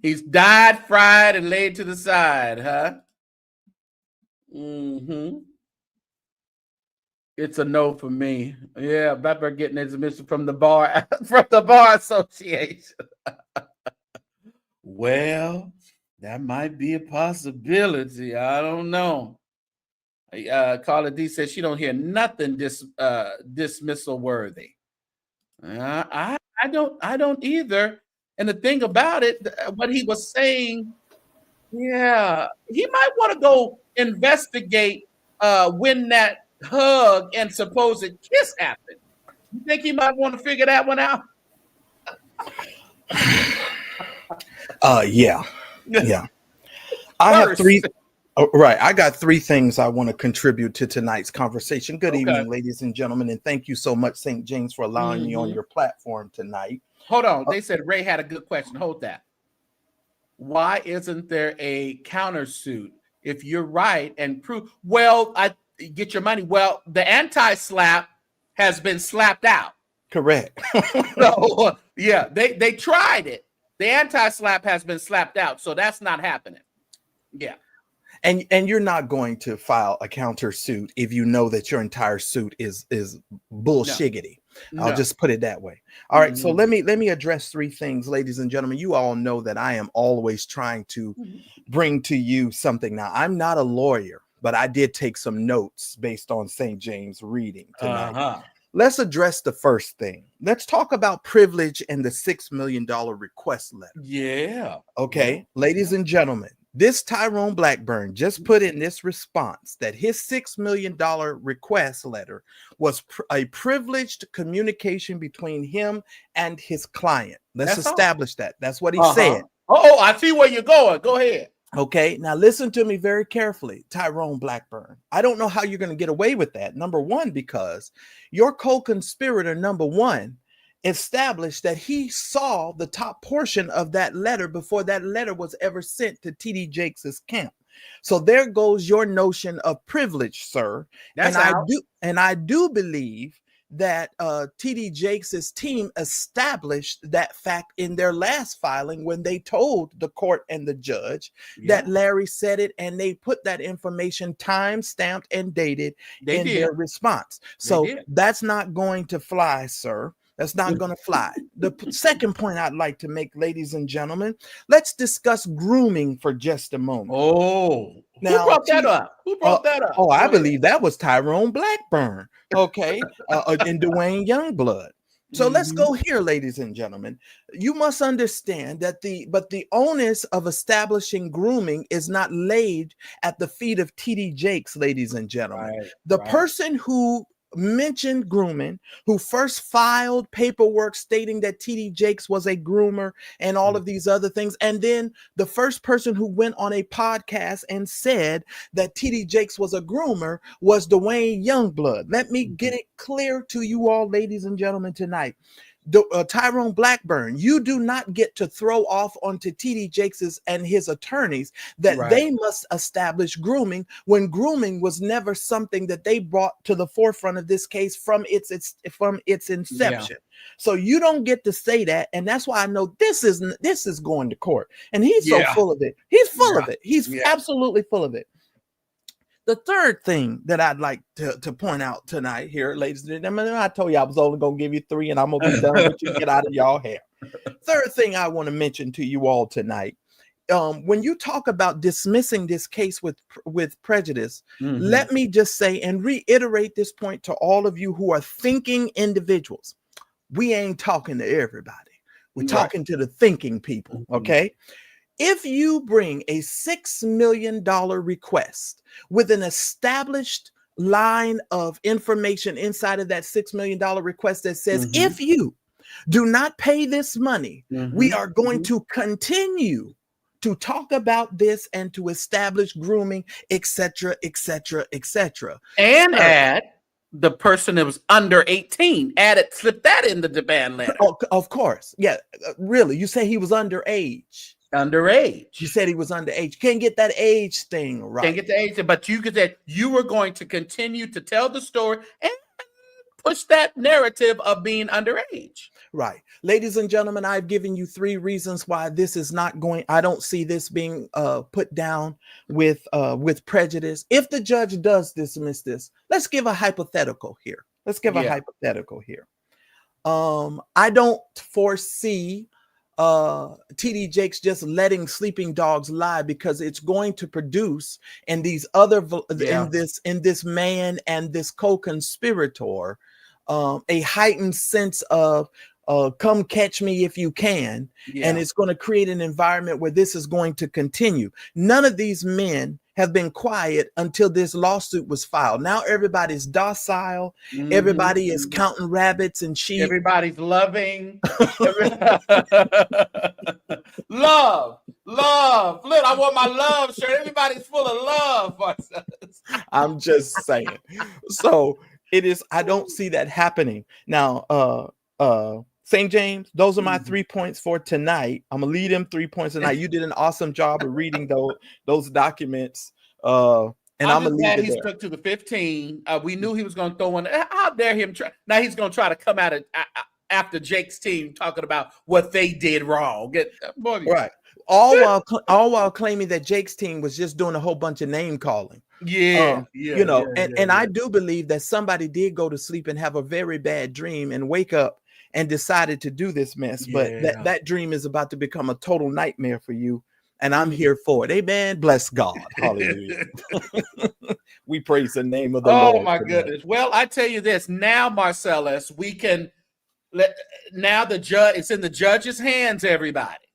He's died, fried, and laid to the side, huh? It's a no for me. Yeah, Blackburn getting his dismissal from the bar association. Well, that might be a possibility. I don't know. Carla D says she don't hear nothing dismissal worthy. I don't either. And the thing about it, what he was saying, yeah, he might want to go investigate when that hug and supposed kiss happened. You think he might want to figure that one out? Yeah. I have three. Right. I got three things I want to contribute to tonight's conversation. Good evening, ladies and gentlemen, and thank you so much, St. James, for allowing me on your platform tonight. Hold on. They said Ray had a good question. Hold that. Why isn't there a countersuit if you're right and prove? Well, I get your money. Well, the anti-slap has been slapped out. Correct. So, yeah, they tried it. The anti-slap has been slapped out, so that's not happening. Yeah. And you're not going to file a countersuit if you know that your entire suit is bullshiggity. I'll No. just put it that way. All right. So let me address three things, ladies and gentlemen. You all know that I am always trying to bring to you something. Now, I'm not a lawyer, but I did take some notes based on St. James reading tonight. Let's address the first thing. Let's talk about privilege and the $6 million request letter. Yeah. Okay, ladies and gentlemen, this Tyrone Blackburn just put in this response that his $6 million request letter was a privileged communication between him and his client. Let's establish that. That's what he said. Oh, I see where you're going. Go ahead. Okay, now listen to me very carefully, Tyrone Blackburn. I don't know how you're going to get away with that. Number one, because your co-conspirator, number one, established that he saw the top portion of that letter before that letter was ever sent to TD Jakes' camp. So there goes your notion of privilege, sir. That's and I do believe that TD Jakes' team established that fact in their last filing when they told the court and the judge that Larry said it, and they put that information time stamped and dated their response. So that's not going to fly, sir. That's not going to fly. The second point I'd like to make, ladies and gentlemen, let's discuss grooming for just a moment. Oh, now, who brought that up? Who brought that up? Oh, I believe that was Tyrone Blackburn. Okay, and Dwayne Youngblood. So let's go here, ladies and gentlemen. You must understand that the onus of establishing grooming is not laid at the feet of TD Jakes, ladies and gentlemen. The person who mentioned grooming, who first filed paperwork stating that TD Jakes was a groomer and all of these other things, and then the first person who went on a podcast and said that TD Jakes was a groomer was Dwayne Youngblood. Let me get it clear to you all, ladies and gentlemen, tonight. Tyrone Blackburn, you do not get to throw off onto TD Jakes and his attorneys that they must establish grooming when grooming was never something that they brought to the forefront of this case from its inception. So you don't get to say that, and that's why I know this is going to court. And he's so full of it. He's full of it. He's absolutely full of it. The third thing that I'd like to point out tonight here, ladies and gentlemen, I told you I was only going to give you three, and I'm going to be done with you. Get out of y'all hair. Third thing I want to mention to you all tonight, when you talk about dismissing this case with prejudice, let me just say and reiterate this point to all of you who are thinking individuals. We ain't talking to everybody. We're talking to the thinking people, okay? If you bring a $6 million request with an established line of information inside of that $6 million request that says, if you do not pay this money, we are going to continue to talk about this and to establish grooming, etc., etc., etc. And add the person that was under 18. Slip that in the demand letter. Oh, of course. Yeah, really. You say he was underage. Underage. You said he was underage. Can't get that age thing right. Can't get the age, but you could say you were going to continue to tell the story and push that narrative of being underage. Right. Ladies and gentlemen, I've given you three reasons why this is not going. I don't see this being put down with prejudice. If the judge does dismiss this, let's give a hypothetical here. A hypothetical here. I don't foresee TD Jakes just letting sleeping dogs lie, because it's going to produce in these other in this man and this co-conspirator a heightened sense of come catch me if you can, and it's going to create an environment where this is going to continue. None of these men have been quiet until this lawsuit was filed. Now everybody's docile. Everybody is counting rabbits and sheep. Everybody's loving. Love. Look, I want my love shirt. Everybody's full of love. I'm just saying. So it is. I don't see that happening now. St. James, those are my 3 points for tonight. I'm gonna lead them 3 points tonight. You did an awesome job of reading those documents. And I'm gonna leave it he stuck to the 15. We knew he was gonna throw one. How dare him try? Now he's gonna try to come out after Jake's team talking about what they did wrong. Right. All while claiming that Jake's team was just doing a whole bunch of name calling. Yeah, You yeah, know, yeah, and yeah, and I yeah. do believe that somebody did go to sleep and have a very bad dream and wake up and decided to do this mess, but Yeah. that dream is about to become a total nightmare for you, and I'm Mm. here for it. Amen. Bless God. Hallelujah. We praise the name of the Oh Lord my tonight. goodness. Well, I tell you this now, Marcellus, we can let now the judge, it's in the judge's hands, everybody.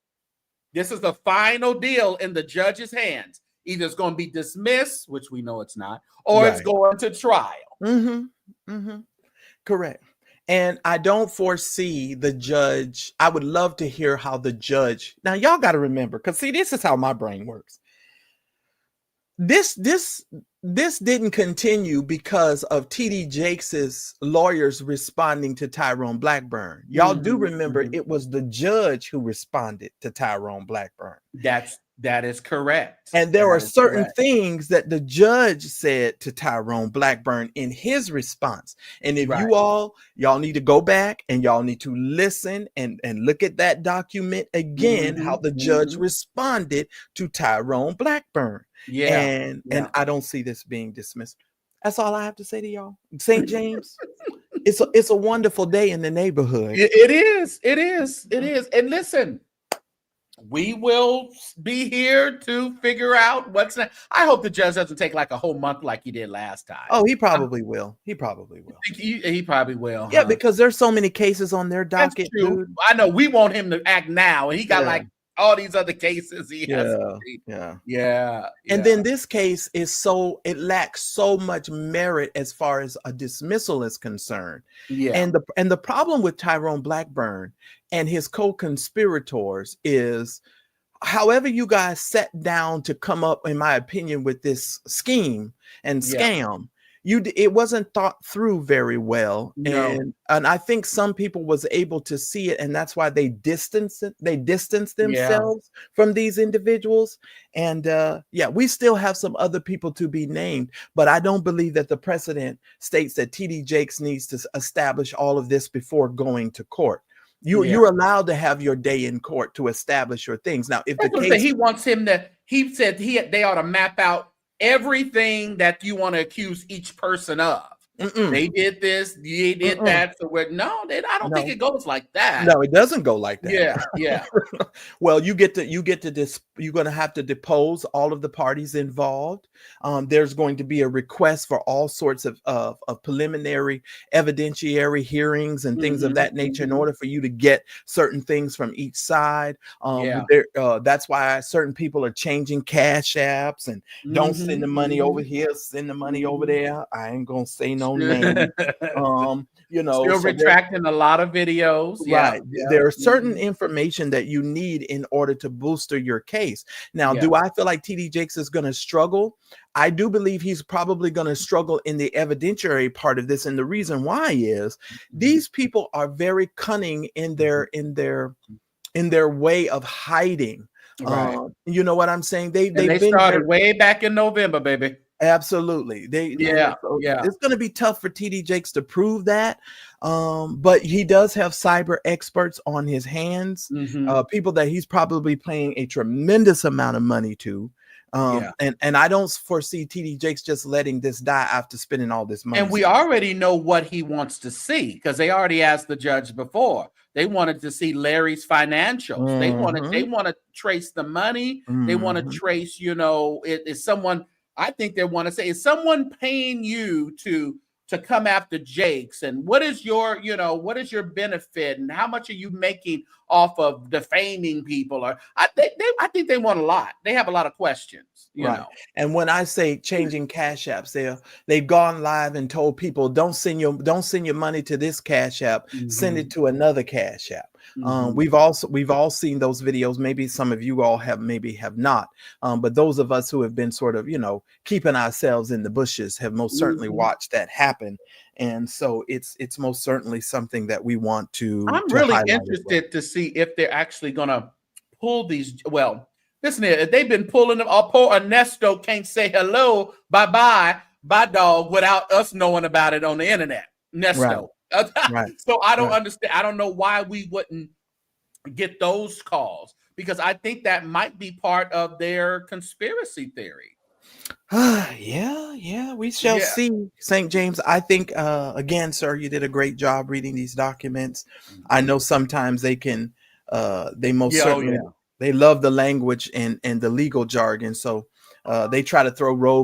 This is the final deal in the judge's hands. Either it's going to be dismissed, which we know it's not, or it's Right. going to trial. Correct. And I don't foresee the judge. I would love to hear how the judge. Now, y'all got to remember, because see, this is how my brain works. This didn't continue because of TD Jakes's lawyers responding to Tyrone Blackburn. Y'all do remember it was the judge who responded to Tyrone Blackburn. That is correct. And there are certain things that the judge said to Tyrone Blackburn in his response. And if y'all need to go back and y'all need to listen and look at that document again, how the judge responded to Tyrone Blackburn. And I don't see this being dismissed. That's all I have to say to y'all. St. James, it's a wonderful day in the neighborhood. It is. And listen, we will be here to figure out what's next. I hope the judge doesn't take like a whole month like he did last time. Oh, he probably will. He probably will. He probably will. Yeah, because there's so many cases on their docket. That's true. Dude. I know we want him to act now, and he got like all these other cases he has to see. Yeah. And then this case it lacks so much merit as far as a dismissal is concerned. And the problem with Tyrone Blackburn and his co-conspirators is, however you guys sat down to come up, in my opinion, with this scheme and scam, it wasn't thought through very well. No. And I think some people was able to see it, and that's why they distanced themselves from these individuals. And we still have some other people to be named, but I don't believe that the precedent states that TD Jakes needs to establish all of this before going to court. You're allowed to have your day in court to establish your things. Now, if the case he wants him to, he said they ought to map out everything that you want to accuse each person of. They did this, they did that. So I don't think it goes like that. No, it doesn't go like that. Yeah. Well, you're going to have to depose all of the parties involved. There's going to be a request for all sorts of preliminary evidentiary hearings and things of that nature in order for you to get certain things from each side. That's why certain people are changing cash apps and don't send the money over here, send the money over there. I ain't gonna say no name. Still retracting a lot of videos. Right. There are certain information that you need in order to bolster your case. Now, do I feel like TD Jakes is going to struggle? I do believe he's probably going to struggle in the evidentiary part of this. And the reason why is these people are very cunning in their way of hiding. Right. You know what I'm saying? They started way back in November, baby. Absolutely. It's going to be tough for TD Jakes to prove that. But he does have cyber experts on his hands, people that he's probably paying a tremendous amount of money to. And I don't foresee TD Jakes just letting this die after spending all this money. And we already know what he wants to see, because they already asked the judge before. They wanted to see Larry's financials. They want to trace the money. They want to trace, is someone, I think they want to say, is someone paying you to come after Jakes? And what is your benefit? And how much are you making off of defaming people? Or I think they want a lot. They have a lot of questions, you know. And when I say changing cash apps, they've gone live and told people, don't send your money to this cash app, send it to another cash app. We've all seen those videos. Maybe some of you all have not. But those of us who have been sort of, keeping ourselves in the bushes have most certainly watched that happen. And so it's most certainly something that we want to. I'm really interested to see if they're actually going to pull these. Well, listen here, they've been pulling them. Poor Ernesto can't say hello, bye, dog, without us knowing about it on the internet. Ernesto. Right. So I don't understand. I don't know why we wouldn't get those calls, because I think that might be part of their conspiracy theory. Yeah, we shall see. St. James, I think again, sir, you did a great job reading these documents. I know sometimes they can they most certainly they love the language and the legal jargon. So they try to throw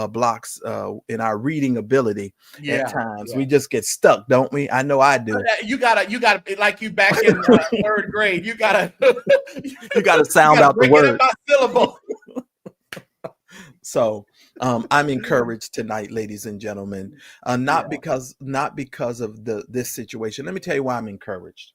blocks in our reading ability at times. We just get stuck, don't we? I know I do. You gotta like you back in third grade. You gotta sound out the word. My syllable. So I'm encouraged tonight, ladies and gentlemen, not because of this situation. Let me tell you why I'm encouraged.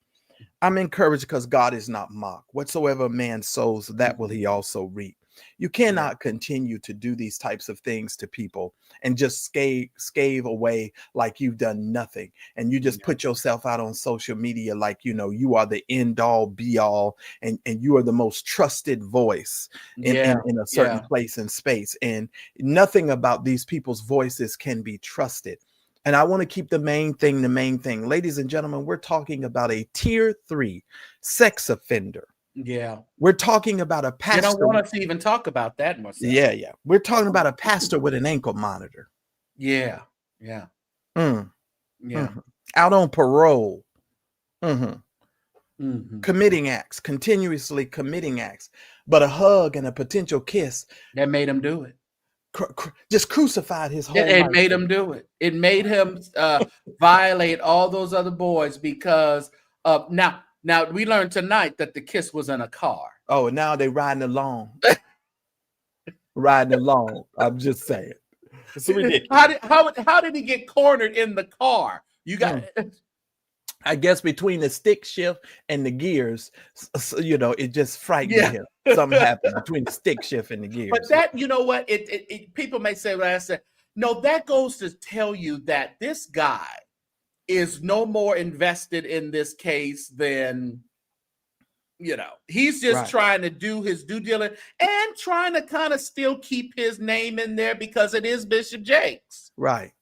I'm encouraged because God is not mocked. Whatsoever a man sows, that will he also reap. You cannot continue to do these types of things to people and just scave away like you've done nothing. And you just put yourself out on social media like, you know, you are the end all be all and you are the most trusted voice in a certain place and space. And nothing about these people's voices can be trusted. And I want to keep the main thing. Ladies and gentlemen, we're talking about a tier 3 sex offender. Yeah. We're talking about a pastor. You don't want us to even talk about that, Marcel. Yeah. We're talking about a pastor with an ankle monitor. Yeah. Out on parole. Committing acts, continuously committing acts. But a hug and a potential kiss. That made him do it. Just crucified his whole life. It made him do it. It made him violate all those other boys because of now we learned tonight that the kiss was in a car. Oh, now they riding along. I'm just saying. It's ridiculous. How did he get cornered in the car? You got I guess between the stick shift and the gears, you know, it just frightened him. Something happened between the stick shift and the gears. But that, you know what? It people may say what I said. No, that goes to tell you that this guy is no more invested in this case than, you know, he's just trying to do his due diligence and trying to kind of still keep his name in there because it is Bishop Jakes. Right.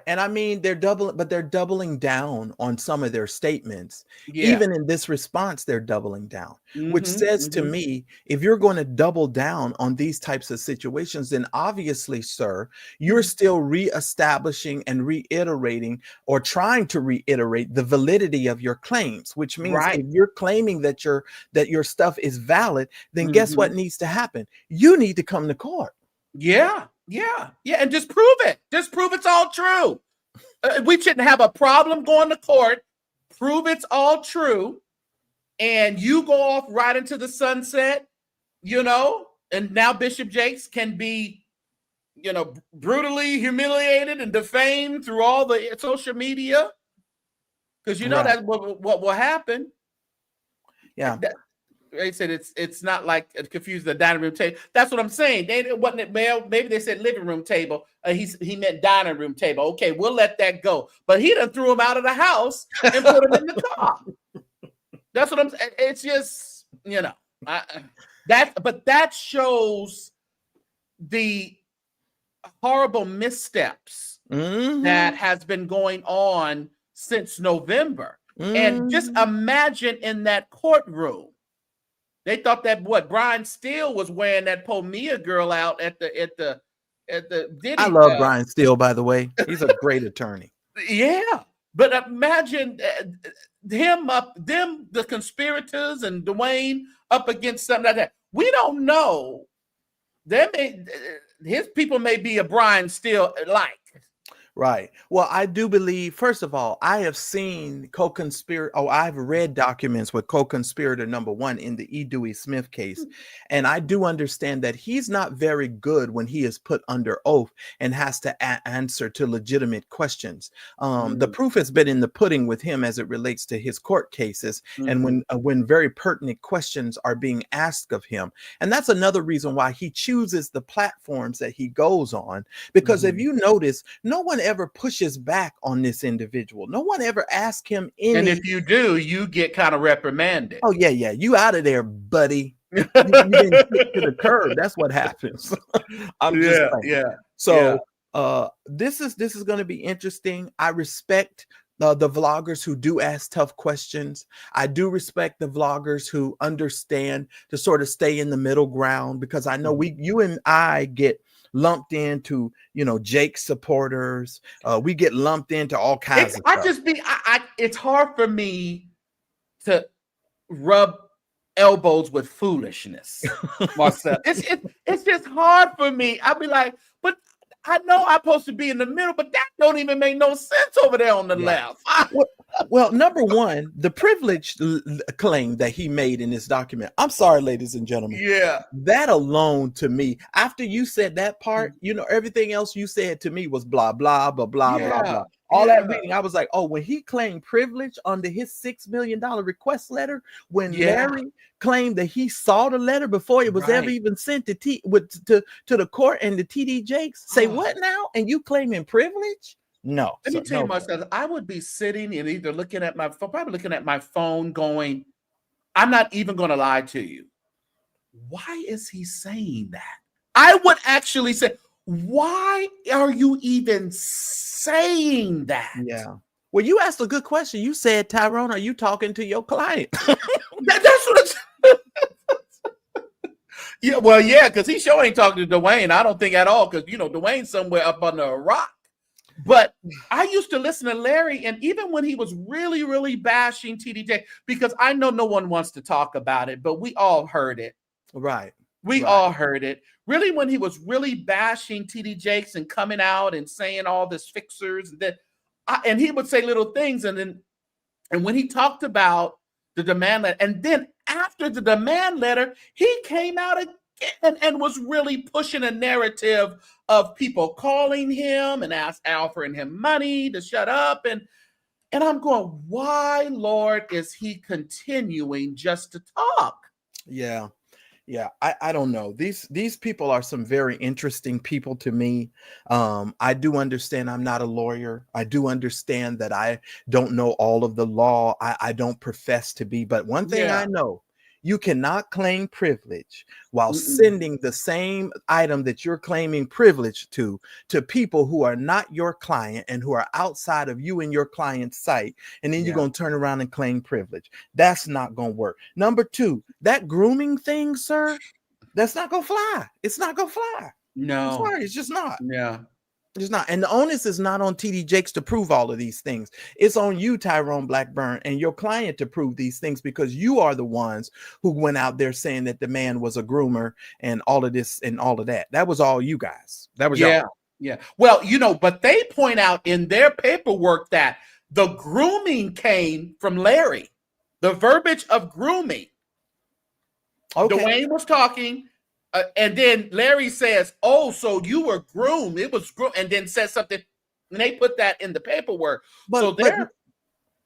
And I mean, they're doubling down on some of their statements. Even in this response, they're doubling down, which says to me, if you're going to double down on these types of situations, then obviously, sir, you're still reestablishing and reiterating or trying to reiterate the validity of your claims, which means if you're claiming that your stuff is valid, then guess what needs to happen? You need to come to court. Yeah, and just prove it. Just prove it's all true. We shouldn't have a problem going to court. Prove it's all true, and you go off right into the sunset, you know, and now Bishop Jakes can be, you know, brutally humiliated and defamed through all the social media, because you know that's what will happen. They said it's not like confuse the dining room table. That's what I'm saying. They wasn't maybe they said living room table. He meant dining room table. Okay, we'll let that go. But he done threw him out of the house and put him in the car. That's what I'm saying. It's just, you know, that shows the horrible missteps that has been going on since November. And just imagine in that courtroom. They thought that Brian Steele was wearing that Pomea girl out at the Diddy. I love Brian Steele, by the way. He's a great attorney. Yeah, but imagine the conspirators and Dwayne up against something like that. We don't know. His people may be a Brian Steele like. Right. Well, I do believe, first of all, I have seen I've read documents with co-conspirator number 1 in the E. Dewey Smith case. And I do understand that he's not very good when he is put under oath and has to answer to legitimate questions. The proof has been in the pudding with him as it relates to his court cases and when very pertinent questions are being asked of him. And that's another reason why he chooses the platforms that he goes on. Because if you notice, no one ever pushes back on this individual. No one ever asks him any. And if you do, you get kind of reprimanded. Oh yeah. You out of there, buddy. You been kicked to the curb. That's what happens. I'm just saying. So this is going to be interesting. I respect the vloggers who do ask tough questions. I do respect the vloggers who understand to sort of stay in the middle ground, because I know you and I get lumped into, Jake supporters. We get lumped into all kinds of stuff. It's hard for me to rub elbows with foolishness, Marcel. It's just hard for me. I'll be like, but I know I'm supposed to be in the middle, but that don't even make no sense over there on the left. Well, number one, the privilege claim that he made in this document. I'm sorry, ladies and gentlemen. Yeah. That alone to me, after you said that part, everything else you said to me was blah, blah, blah, blah, blah, blah. All that reading, I was like, oh, when he claimed privilege under his $6 million request letter, when Larry claimed that he saw the letter before it was ever even sent to the court, and the TD Jakes say, what now? And you claiming privilege? No. Let me tell you myself, I would be sitting and either looking at my phone, probably looking at my phone going, I'm not even going to lie to you. Why is he saying that? I would actually say, why are you even saying that? Yeah. Well, you asked a good question. You said, Tyrone, are you talking to your client? That's what it's yeah, well, yeah, because he sure ain't talking to Dwayne. I don't think at all, because Dwayne's somewhere up under a rock. But I used to listen to Larry, and even when he was really, really bashing TDJ, because I know no one wants to talk about it, but we all heard it. Right. We all heard it. Really, when he was really bashing TD Jakes and coming out and saying all this fixers, and he would say little things, and when he talked about the demand letter, and then after the demand letter, he came out again and was really pushing a narrative of people calling him and offering him money to shut up. And I'm going, why, Lord, is he continuing just to talk? Yeah. Yeah, I don't know. These people are some very interesting people to me. I do understand I'm not a lawyer. I do understand that I don't know all of the law. I don't profess to be. But one thing I know, you cannot claim privilege while sending the same item that you're claiming privilege to people who are not your client and who are outside of you and your client's site. And then you're going to turn around and claim privilege. That's not going to work. Number two, that grooming thing, sir, that's not going to fly. It's not going to fly. No. I'm sorry, it's just not. Yeah. It's not. And the onus is not on TD Jakes to prove all of these things. It's on you, Tyrone Blackburn, and your client to prove these things, because you are the ones who went out there saying that the man was a groomer and all of this and all of that. That was all you guys. That was y'all. Yeah. Well, but they point out in their paperwork that the grooming came from Larry. The verbiage of grooming. Okay. Dwayne was talking. And then Larry says, oh, so you were groomed. It was groomed. And then says something. And they put that in the paperwork. So they're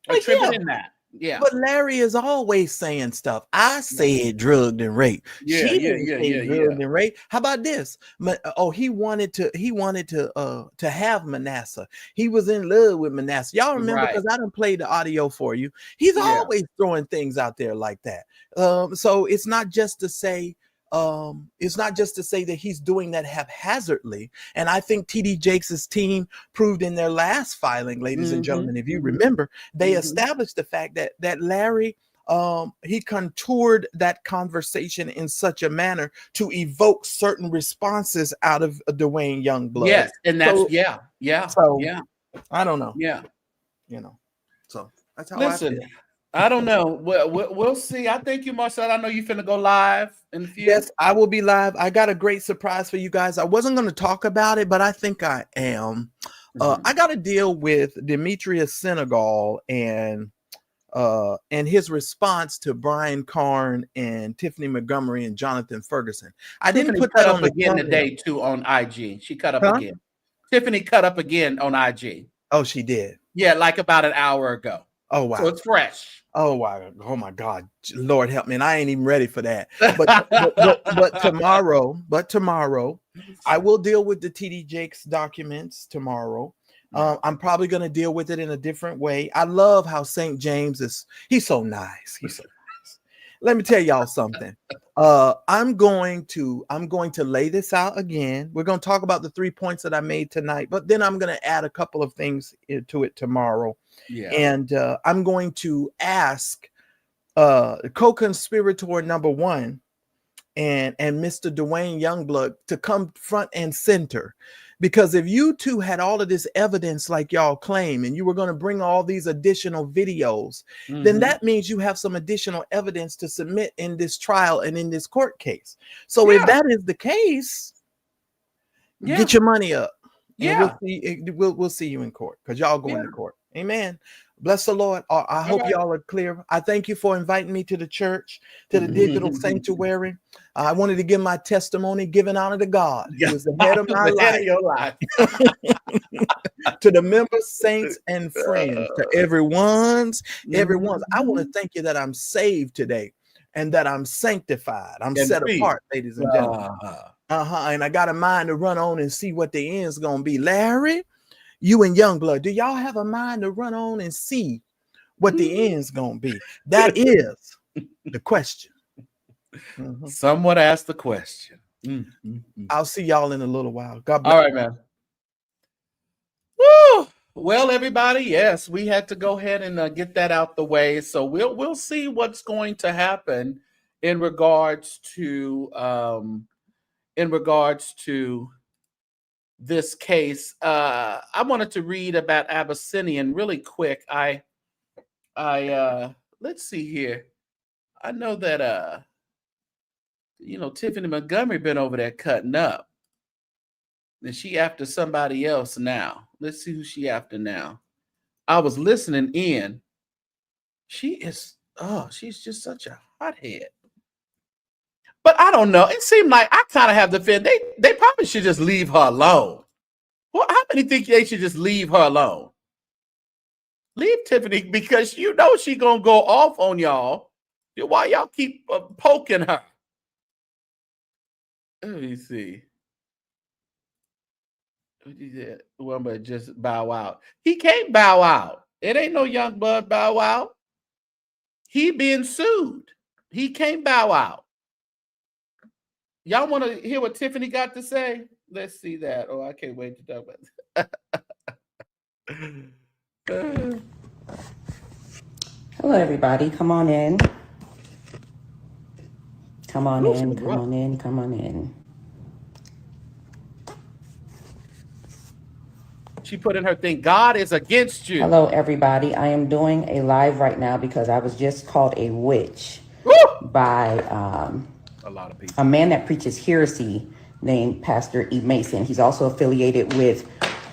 attributing that. Yeah. But Larry is always saying stuff. I said drugged and raped. She didn't say drugged and raped. How about this? He wanted to have Manasseh. He was in love with Manasseh. Y'all remember, because I didn't play the audio for you. He's always throwing things out there like that. So it's not just to say that he's doing that haphazardly. And I think TD Jakes' team proved in their last filing, ladies and gentlemen, if you remember, they established the fact that Larry, he contoured that conversation in such a manner to evoke certain responses out of Dwayne Youngblood. Yes, and that's So I don't know. Yeah, so that's how I feel. I don't know. We'll see. I thank you, Marcel. I know you finna go live in a few. Yes, I will be live. I got a great surprise for you guys. I wasn't going to talk about it, but I think I am. I got to deal with Demetrius Senegal and his response to Brian Karn and Tiffany Montgomery and Jonathan Ferguson. I didn't put that on again today too on IG. She cut up again. Tiffany cut up again on IG. Oh, she did. Yeah, like about an hour ago. Oh wow! So it's fresh. Oh wow! Oh my God! Lord help me! And I ain't even ready for that. But tomorrow, I will deal with the TD Jakes documents tomorrow. I'm probably going to deal with it in a different way. I love how St. James he's so nice. He's so nice. Let me tell y'all something. I'm going to lay this out again. We're going to talk about the 3 points that I made tonight, but then I'm going to add a couple of things to it tomorrow. Yeah. And I'm going to ask co-conspirator number one and Mr. Dwayne Youngblood to come front and center. Because if you two had all of this evidence like y'all claim, and you were going to bring all these additional videos, then that means you have some additional evidence to submit in this trial and in this court case. So if that is the case, get your money up. And we'll see you in court, because y'all going to court. Amen. Bless the Lord. I hope y'all are clear. I thank you for inviting me to the church, to the digital sanctuary. I wanted to give my testimony, giving honor to God, who is the head of my life. To the members, saints, and friends, to everyone's. I want to thank you that I'm saved today, and that I'm sanctified. I'm set apart, ladies and gentlemen. And I got a mind to run on and see what the end's gonna be. Larry, you and Youngblood, do y'all have a mind to run on and see what the end's gonna be? That is the question. Someone asked the question. I'll see y'all in a little while. God bless. All right, man. Woo! Well, everybody, yes, we had to go ahead and get that out the way. So we'll see what's going to happen in regards to this case. I wanted to read about Abyssinian really quick. Let's see here. I know that Tiffany Montgomery been over there cutting up, and she after somebody else now. Let's see who she after now. I was listening in. She's just such a hothead. But I don't know. It seemed like I kind of have the feeling they probably should just leave her alone. Well, how many think they should just leave her alone? Leave Tiffany, because you know she gonna go off on y'all. Why y'all keep poking her? Let me see. Well, but just bow out. He can't bow out. It ain't no young bud bow out. He being sued. He can't bow out. Y'all want to hear what Tiffany got to say? Let's see that. Oh, I can't wait to talk about that. Hello, everybody. Come on in. Come on in. Come on in. Come on in. She put in her thing, God is against you. Hello, everybody. I am doing a live right now because I was just called a witch by a lot of people. A man that preaches heresy named Pastor E. Mason. He's also affiliated with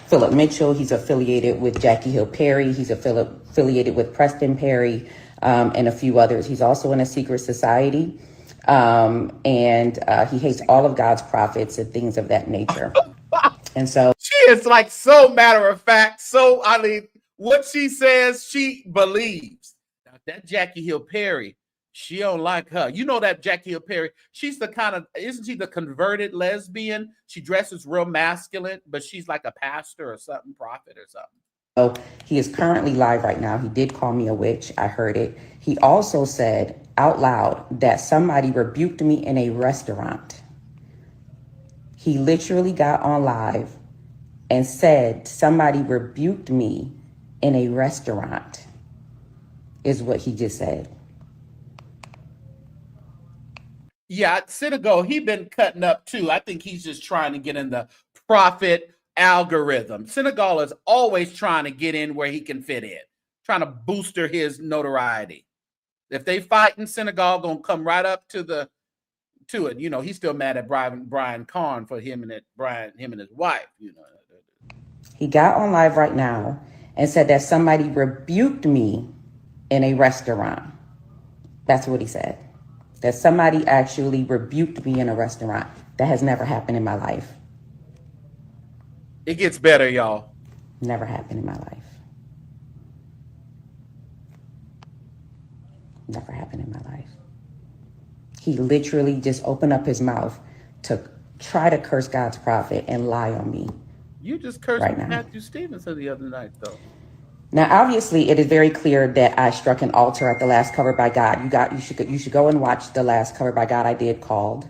Philip Mitchell. He's affiliated with Jackie Hill Perry. He's affiliated with Preston Perry and a few others. He's also in a secret society. And he hates all of God's prophets and things of that nature. And so she is like so matter of fact. So, I mean, what she says, she believes. Now, that Jackie Hill Perry, she don't like her. You know that Jackie Hill Perry, she's the kind of, isn't she the converted lesbian? She dresses real masculine, but she's like a pastor or something, prophet or something. So he is currently live right now. He did call me a witch. I heard it. He also said out loud that somebody rebuked me in a restaurant. He literally got on live and said somebody rebuked me in a restaurant, is what he just said. Yeah, Senegal, he been cutting up too. I think he's just trying to get in the prophet algorithm. Senegal is always trying to get in where he can fit in, trying to booster his notoriety. If they fighting, Senegal gonna come right up to it. You know, he's still mad at Brian Karn for him and his wife. You know, he got on live right now and said that somebody rebuked me in a restaurant. That's what he said. That somebody actually rebuked me in a restaurant. That has never happened in my life. It gets better, y'all. Never happened in my life. Never happened in my life. He literally just opened up his mouth to try to curse God's prophet and lie on me. You just cursed right Matthew Stevenson the other night, though. Now, obviously, it is very clear that I struck an altar at the last Covered by God. You should go and watch the last Covered by God I did called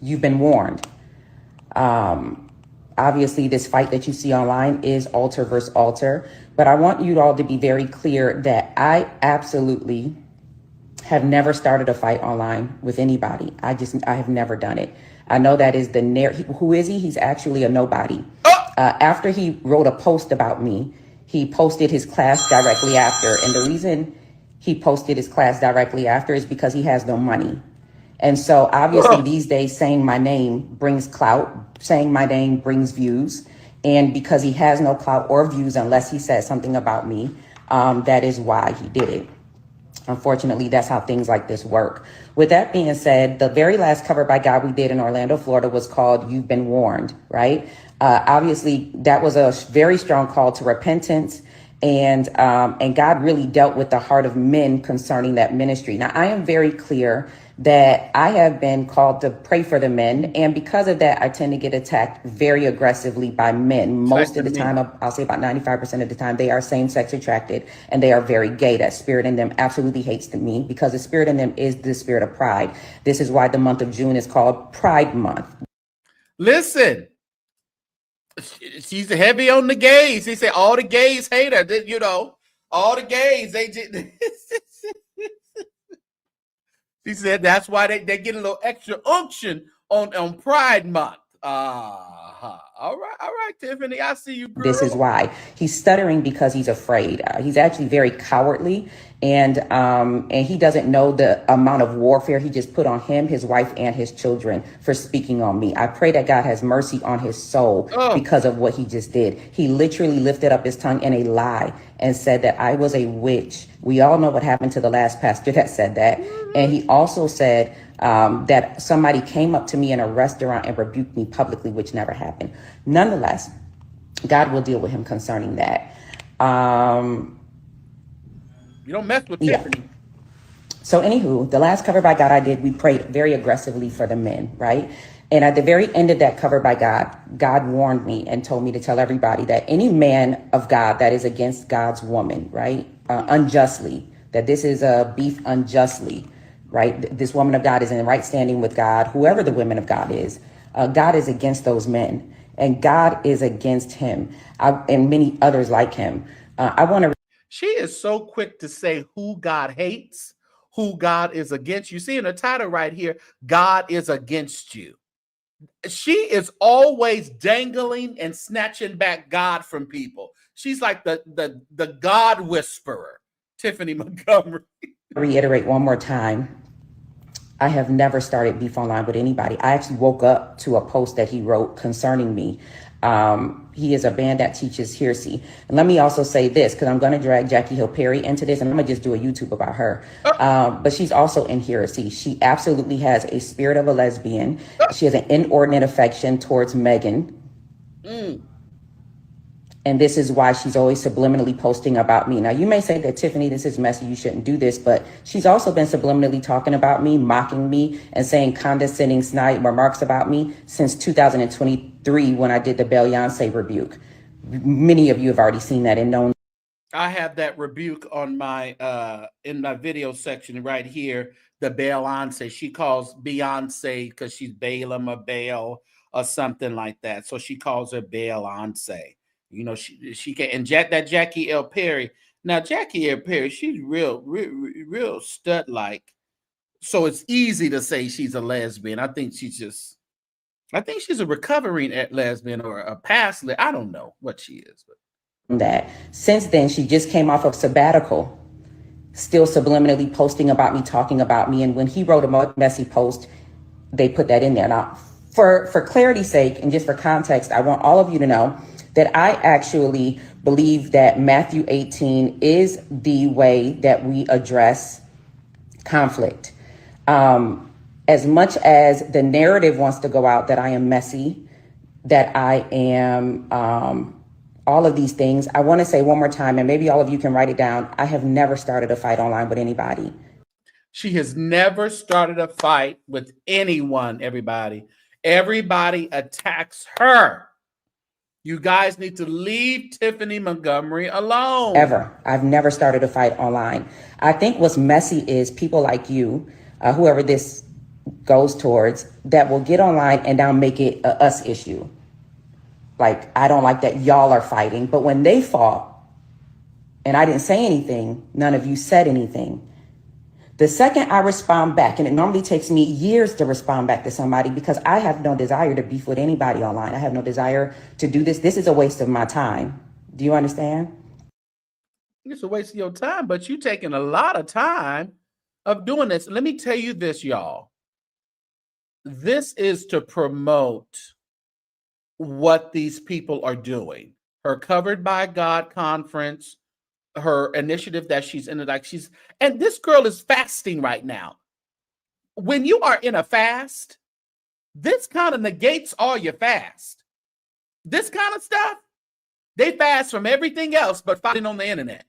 You've Been Warned. Obviously, this fight that you see online is altar versus altar. But I want you all to be very clear that I absolutely have never started a fight online with anybody. I have never done it. I know that is the who is he? He's actually a nobody. After he wrote a post about me, he posted his class directly after. And the reason he posted his class directly after is because he has no money. And so obviously these days saying my name brings clout, saying my name brings views. And because he has no clout or views unless he says something about me, that is why he did it. Unfortunately, that's how things like this work. With that being said, the very last cover by God we did in Orlando, Florida was called You've Been Warned, right? Obviously, that was a very strong call to repentance. And God really dealt with the heart of men concerning that ministry. Now, I am very clear that I have been called to pray for the men. And because of that, I tend to get attacked very aggressively by men. Most of the time, I'll say about 95% of the time, they are same-sex attracted and they are very gay. That spirit in them absolutely hates me because the spirit in them is the spirit of pride. This is why the month of June is called Pride Month. Listen, she's heavy on the gays. He said all the gays hate her. You know, all the gays, they just... She said that's why they get a little extra unction on Pride Month. All right, Tiffany, I see you, girl. This is why he's stuttering because he's afraid. He's actually very cowardly, and he doesn't know the amount of warfare he just put on him, his wife, and his children for speaking on me. I pray that God has mercy on his soul because of what he just did. He literally lifted up his tongue in a lie and said that I was a witch. We all know what happened to the last pastor that said that. And he also said that somebody came up to me in a restaurant and rebuked me publicly, which never happened. Nonetheless, God will deal with him concerning that. You don't mess with Tiffany. So anywho, the last cover by God I did, we prayed very aggressively for the men, right? And at the very end of that cover by God, God warned me and told me to tell everybody that any man of God that is against God's woman, right, unjustly, that this is a beef unjustly, right? This woman of God is in right standing with God, whoever the women of God is. God is against those men, and God is against him, and many others like him. I want to. She is so quick to say who God hates, who God is against. You see in the title right here, God is against you. She is always dangling and snatching back God from people. She's like the God whisperer, Tiffany Montgomery. Reiterate one more time. I have never started beef online with anybody. I actually woke up to a post that he wrote concerning me. He is a band that teaches heresy. And let me also say this, because I'm going to drag Jackie Hill Perry into this, and I'm going to just do a YouTube about her. But she's also in heresy. She absolutely has a spirit of a lesbian. She has an inordinate affection towards Megan. And this is why she's always subliminally posting about me. Now, you may say that, Tiffany, this is messy, you shouldn't do this, but she's also been subliminally talking about me, mocking me, and saying condescending, snide remarks about me since 2023 when I did the Beyonce rebuke. Many of you have already seen that and known. I have that rebuke on my in my video section right here, the Beyonce. She calls Beyonce because she's Balaam or Baal or something like that. So she calls her Beyonce. You know, she can, and that Jackie L. Perry. Now, Jackie L. Perry, she's real stud like. So it's easy to say she's a lesbian. I think she's a recovering lesbian or a past. I don't know what she is. But. That since then, she just came off of sabbatical, still subliminally posting about me, talking about me. And when he wrote a messy post, they put that in there. Now, for clarity's sake and just for context, I want all of you to know that I actually believe that Matthew 18 is the way that we address conflict. As much as the narrative wants to go out that I am messy, that I am all of these things, I want to say one more time, and maybe all of you can write it down, I have never started a fight online with anybody. She has never started a fight with anyone, everybody. Everybody attacks her. You guys need to leave Tiffany Montgomery alone. Ever. I've never started a fight online. I think what's messy is people like you, whoever this goes towards, that will get online and now make it a us issue. Like, I don't like that y'all are fighting. But when they fought and I didn't say anything, none of you said anything. The second I respond back, and it normally takes me years to respond back to somebody because I have no desire to beef with anybody online. I have no desire to do this. This is a waste of my time. Do you understand? It's a waste of your time, but you're taking a lot of time of doing this. Let me tell you this, y'all. This is to promote what these people are doing. Her Covered by God conference, her initiative that she's in, and this girl is fasting right now. When you are in a fast, this kind of negates all your fast. This kind of stuff, they fast from everything else but fighting on the internet.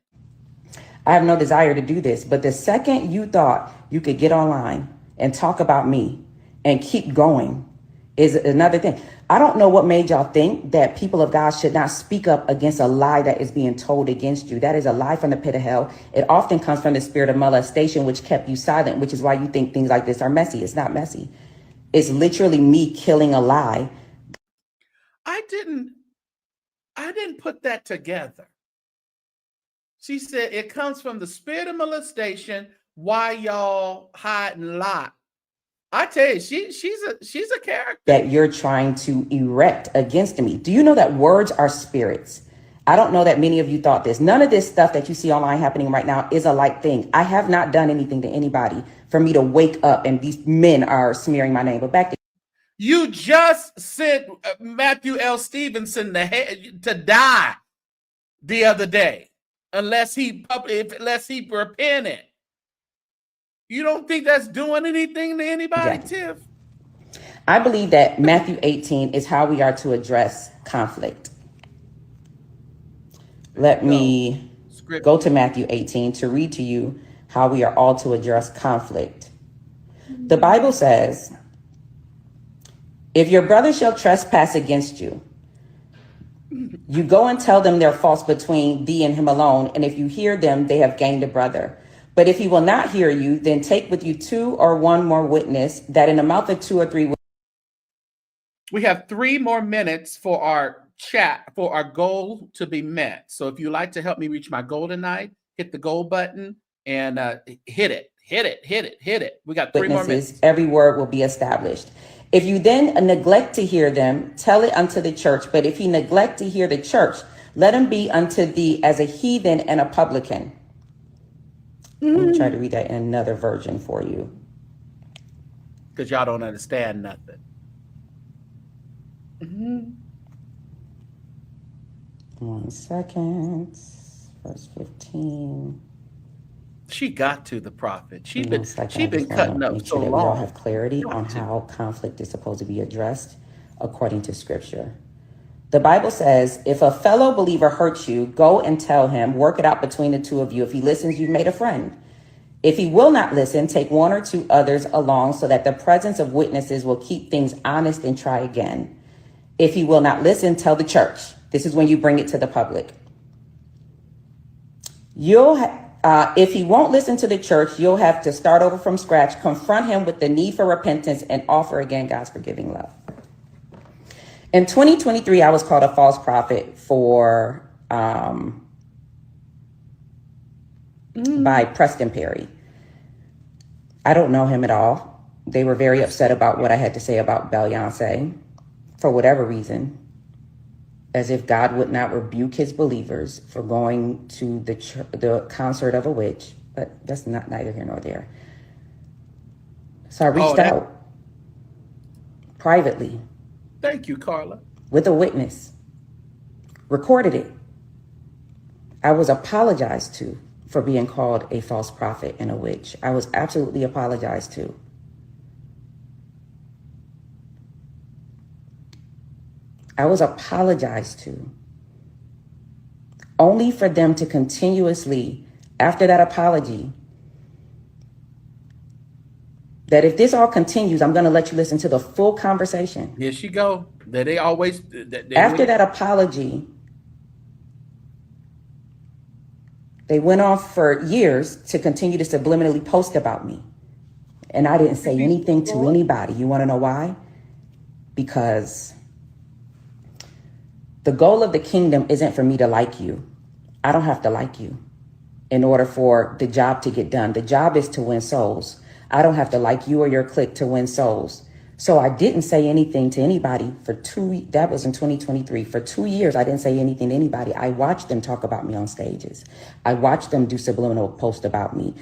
I have no desire to do this, but the second you thought you could get online and talk about me and keep going is another thing. I don't know what made y'all think that people of God should not speak up against a lie that is being told against you. That is a lie from the pit of hell. It often comes from the spirit of molestation, which kept you silent, which is why you think things like this are messy. It's not messy. It's literally me killing a lie. I didn't put that together. She said it comes from the spirit of molestation. Why y'all hide and lie? I tell you, she's a character that you're trying to erect against me. Do you know that words are spirits? I don't know that many of you thought this. None of this stuff that you see online happening right now is a light thing. I have not done anything to anybody for me to wake up and these men are smearing my name. But back to you just sent Matthew L. Stevenson to die the other day, unless he repented. You don't think that's doing anything to anybody, Tiff? I believe that Matthew 18 is how we are to address conflict. Let me go to Matthew 18 to read to you how we are all to address conflict. The Bible says, if your brother shall trespass against you, you go and tell them their faults between thee and him alone. And if you hear them, they have gained a brother. But if he will not hear you, then take with you 2 or 1 more witness, that in the mouth of 2 or 3. We have 3 more minutes for our chat, for our goal to be met. So if you'd like to help me reach my goal tonight, hit the goal button and hit it. We got 3 more minutes. Every word will be established. If you then neglect to hear them, tell it unto the church. But if he neglect to hear the church, let him be unto thee as a heathen and a publican. Let me try to read that in another version for you. Because y'all don't understand nothing. One second. Verse 15. She got to the prophet. She been cutting up so long. We all have clarity on how conflict is supposed to be addressed according to scripture. The Bible says, if a fellow believer hurts you, go and tell him, work it out between the 2 of you. If he listens, you've made a friend. If he will not listen, take 1 or 2 others along so that the presence of witnesses will keep things honest and try again. If he will not listen, tell the church. This is when you bring it to the public. If he won't listen to the church, you'll have to start over from scratch, confront him with the need for repentance, and offer again God's forgiving love. In 2023, I was called a false prophet by Preston Perry. I don't know him at all. They were very upset about what I had to say about Beyonce for whatever reason, as if God would not rebuke his believers for going to the concert of a witch. But that's neither here nor there. So I reached out privately. Thank you, Carla. With a witness. Recorded it. I was apologized to for being called a false prophet and a witch. I was absolutely apologized to. I was apologized to. Only for them to continuously, after that apology, that if this all continues, I'm going to let you listen to the full conversation. Here she go. They always. After that apology, they went on for years to continue to subliminally post about me. And I didn't say anything to anybody. You want to know why? Because the goal of the kingdom isn't for me to like you. I don't have to like you. in order for the job to get done. The job is to win souls. I don't have to like you or your clique to win souls. So I didn't say anything to anybody for that was in 2023. For 2 years, I didn't say anything to anybody. I watched them talk about me on stages. I watched them do subliminal posts about me.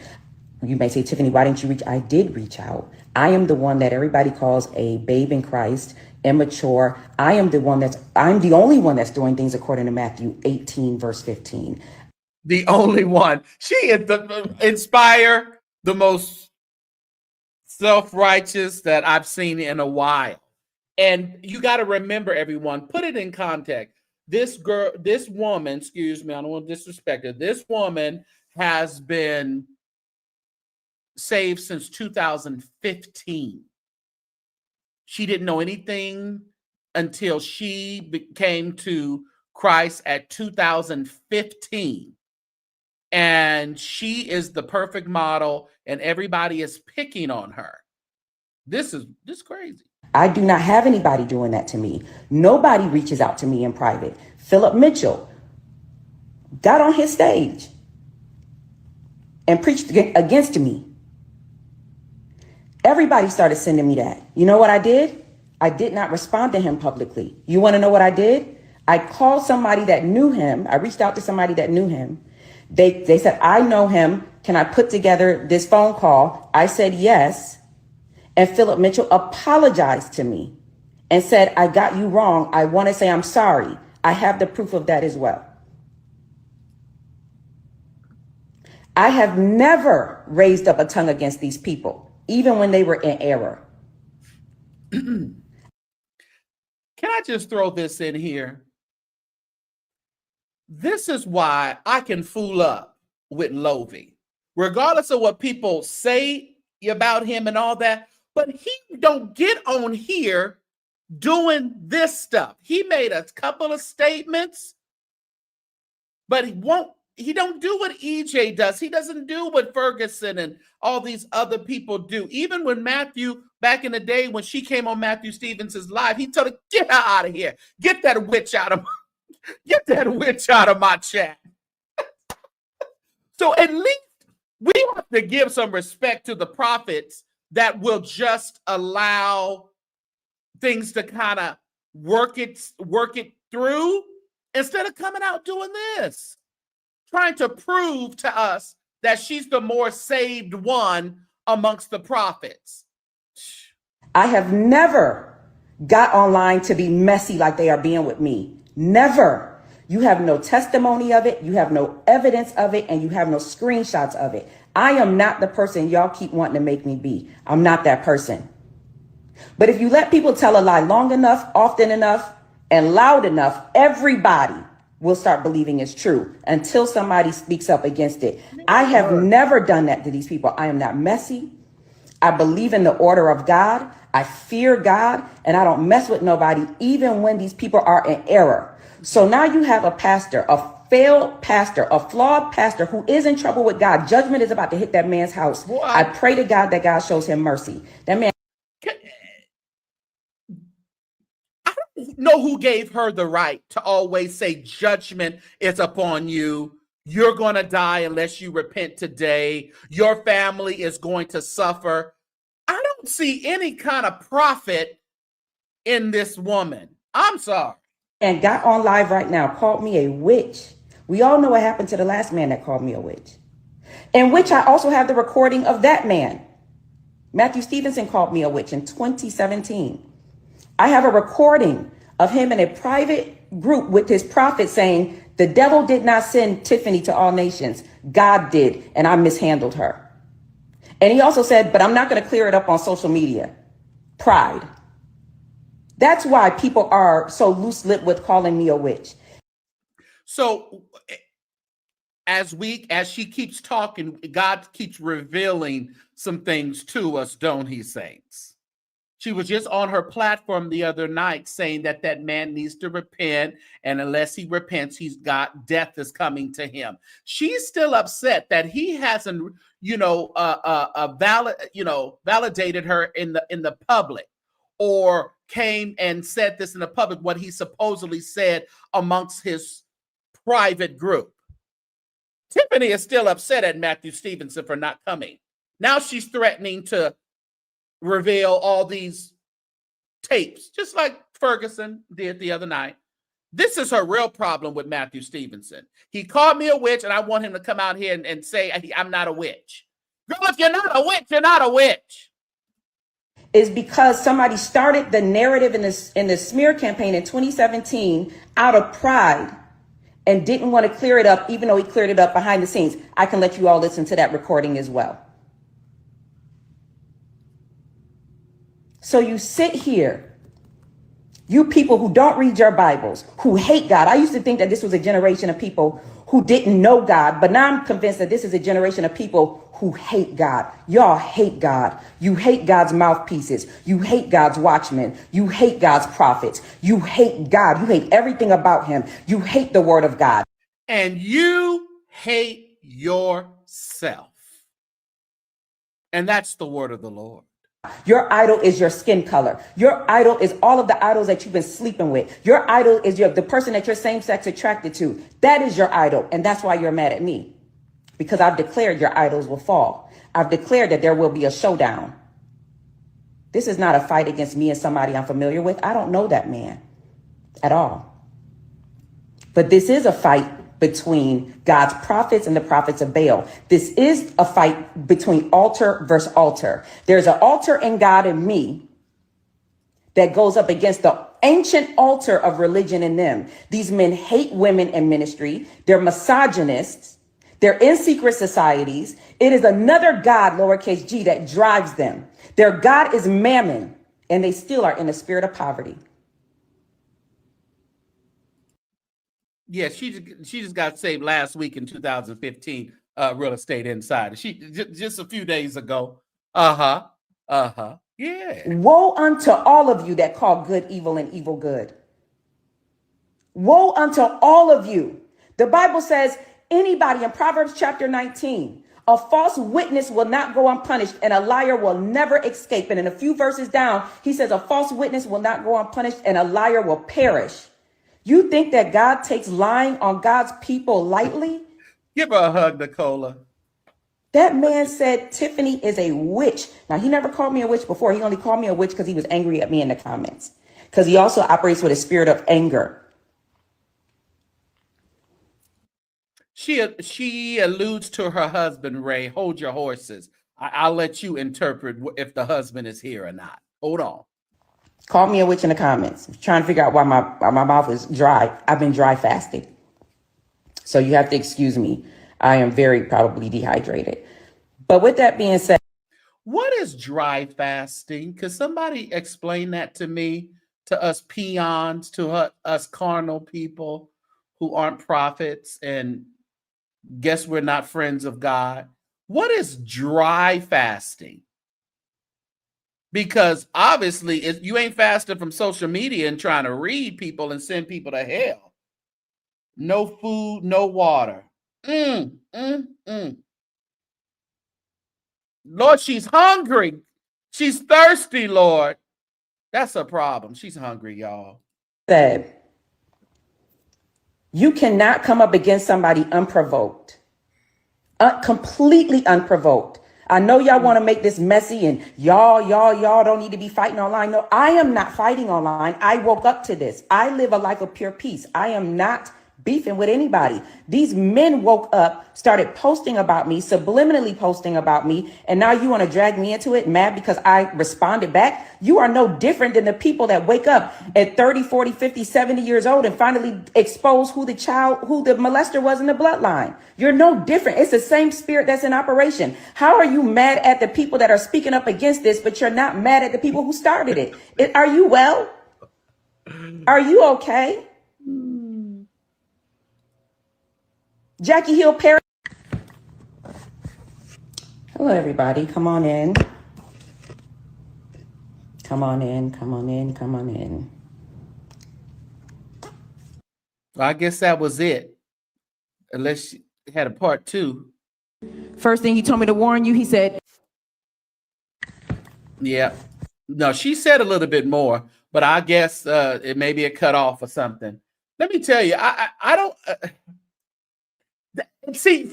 You may say, Tiffany, why didn't you reach? I did reach out. I am the one that everybody calls a babe in Christ, immature. I'm the only one that's doing things according to Matthew 18, verse 15. The only one. She is inspire the most self-righteous that I've seen in a while. And you got to remember, everyone, put it in context. This woman, excuse me, I don't want to disrespect her. This woman has been saved since 2015. She didn't know anything until she came to Christ at 2015. And she is the perfect model, and everybody is picking on her. This is crazy. I do not have anybody doing that to me. Nobody reaches out to me in private. Philip Mitchell got on his stage and preached against me. Everybody started sending me that. You know what I did? I did not respond to him publicly. You want to know what I did? I called somebody that knew him. I reached out to somebody that knew him. They said, I know him. Can I put together this phone call? I said yes. And Philip Mitchell apologized to me and said, I got you wrong. I want to say I'm sorry. I have the proof of that as well. I have never raised up a tongue against these people, even when they were in error. Can I just throw this in here? This is why I can fool up with Lovie, regardless of what people say about him and all that. But he don't get on here doing this stuff. He made a couple of statements, but he don't do what EJ does. He doesn't do what Ferguson and all these other people do. Even when Matthew, back in the day when she came on Matthew Stevens' live, he told her, get her out of here. Get that witch out of my chat. So at least we have to give some respect to the prophets that will just allow things to kind of work it through instead of coming out doing this, trying to prove to us that she's the more saved one amongst the prophets. I have never got online to be messy like they are being with me. Never. You have no testimony of it. You have no evidence of it. And you have no screenshots of it. I am not the person y'all keep wanting to make me be. I'm not that person. But if you let people tell a lie long enough, often enough, and loud enough, everybody will start believing it's true until somebody speaks up against it. I have never done that to these people. I am not messy. I believe in the order of God. I fear God, and I don't mess with nobody, even when these people are in error. So now you have a pastor, a failed pastor, a flawed pastor who is in trouble with God. Judgment is about to hit that man's house. Boy, I pray to God that God shows him mercy. That man. I don't know who gave her the right to always say judgment is upon you. You're going to die unless you repent today. Your family is going to suffer. I don't see any kind of profit in this woman. I'm sorry. And got on live right now, called me a witch. We all know what happened to the last man that called me a witch. In which I also have the recording of that man. Matthew Stevenson called me a witch in 2017. I have a recording of him in a private group with his prophet saying, the devil did not send Tiffany to all nations. God did, and I mishandled her. And he also said, but I'm not going to clear it up on social media. Pride. That's why people are so loose-lipped with calling me a witch. So as she keeps talking, God keeps revealing some things to us, don't he, saints? She was just on her platform the other night saying that that man needs to repent, and unless he repents, death is coming to him. She's still upset that he hasn't, validated her in the public, or came and said this in the public, what he supposedly said amongst his private group. Tiffany is still upset at Matthew Stevenson for not coming. Now she's threatening to reveal all these tapes, just like Ferguson did the other night. This is her real problem with Matthew Stevenson. He called me a witch, and I want him to come out here and say, I'm not a witch. Girl, if you're not a witch, you're not a witch. Is because somebody started the narrative in the smear campaign in 2017 out of pride and didn't want to clear it up, even though he cleared it up behind the scenes. I can let you all listen to that recording as well. So you sit here, you people who don't read your Bibles, who hate God. I used to think that this was a generation of people who didn't know God, but now I'm convinced that this is a generation of people who hate God. Y'all hate God. You hate God's mouthpieces. You hate God's watchmen. You hate God's prophets. You hate God. You hate everything about him. You hate the word of God. And you hate yourself. And that's the word of the Lord. Your idol is your skin color. Your idol is all of the idols that you've been sleeping with. Your idol is the person that you're same sex attracted to. That is your idol. And that's why you're mad at me. Because I've declared your idols will fall. I've declared that there will be a showdown. This is not a fight against me and somebody I'm familiar with. I don't know that man at all. But this is a fight between God's prophets and the prophets of Baal. This is a fight between altar versus altar. There's an altar in God and me that goes up against the ancient altar of religion in them. These men hate women in ministry. They're misogynists. They're in secret societies. It is another God, lowercase g, that drives them. Their God is mammon, and they still are in a spirit of poverty. Yeah, she just got saved last week in 2015, Real Estate Insider. She just a few days ago. Yeah. Woe unto all of you that call good evil and evil good. Woe unto all of you. The Bible says anybody in Proverbs chapter 19, a false witness will not go unpunished and a liar will never escape. And in a few verses down, he says a false witness will not go unpunished and a liar will perish. You think that God takes lying on God's people lightly? Give her a hug, Nicola. That man said Tiffany is a witch. Now, he never called me a witch before. He only called me a witch because he was angry at me in the comments. Because he also operates with a spirit of anger. She alludes to her husband, Ray. Hold your horses. I'll let you interpret if the husband is here or not. Hold on. Call me a witch in the comments. I'm trying to figure out why my mouth is dry. I've been dry fasting. So you have to excuse me. I am very probably dehydrated. But with that being said. What is dry fasting? Could somebody explain that to me, to us peons, to us carnal people who aren't prophets and guess we're not friends of God? What is dry fasting? Because obviously you ain't fasting from social media and trying to read people and send people to hell. No food, no water. Lord, she's hungry. She's thirsty, Lord. That's a problem. She's hungry, y'all. Said, you cannot come up against somebody unprovoked. Completely unprovoked. I know y'all want to make this messy and y'all don't need to be fighting online. No, I am not fighting online. I woke up to this. I live a life of pure peace. I am not beefing with anybody. These men woke up, started posting about me, subliminally posting about me, and now you want to drag me into it, mad because I responded back? You are no different than the people that wake up at 30, 40, 50, 70 years old and finally expose who the molester was in the bloodline. You're no different. It's the same spirit that's in operation. How are you mad at the people that are speaking up against this, but you're not mad at the people who started it? Are you well? Are you okay? Jackie Hill Perry. Hello, everybody. Come on in. Come on in. Come on in. Come on in. Well, I guess that was it. Unless she had a part two. First thing he told me to warn you, he said. Yeah. No, she said a little bit more, but I guess it may be a cut off or something. Let me tell you, I don't. See,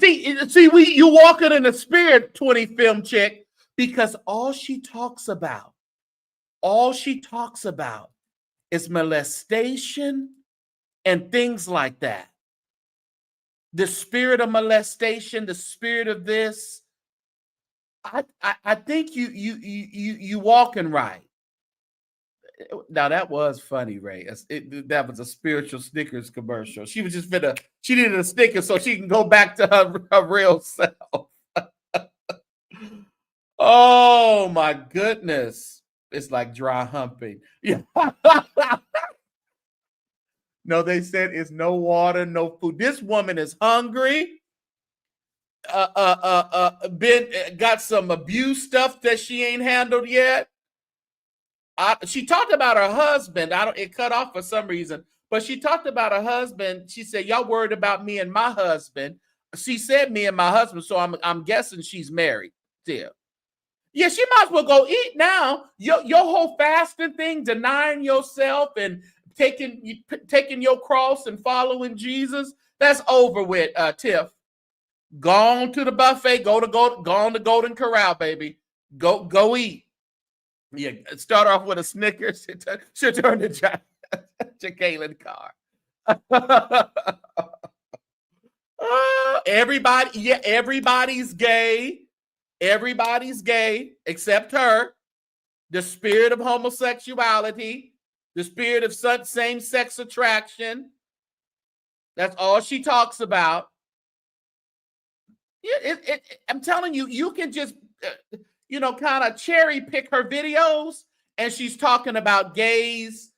you walking in the spirit, 20 film chick, because all she talks about is molestation and things like that. The spirit of molestation, the spirit of this. I think you walking right. Now that was funny, Ray. That was a spiritual Snickers commercial. She was just she needed a Snickers so she can go back to her real self. Oh my goodness. It's like dry humping. Yeah. No, they said it's no water, no food. This woman is hungry. Got some abuse stuff that she ain't handled yet. She talked about her husband. It cut off for some reason, but she talked about her husband. She said, "Y'all worried about me and my husband." She said, "Me and my husband," so I'm guessing she's married still. Yeah, she might as well go eat now. Your whole fasting thing, denying yourself and taking your cross and following Jesus, that's over with, Tiff. Go on to the buffet. Go on to Golden Corral, baby. Go eat. Yeah, start off with a Snickers. She'll turn to Jacqueline Carr. Everybody's gay. Everybody's gay except her. The spirit of homosexuality, the spirit of same-sex attraction. That's all she talks about. I'm telling you, you can just, kind of cherry pick her videos, and she's talking about gays,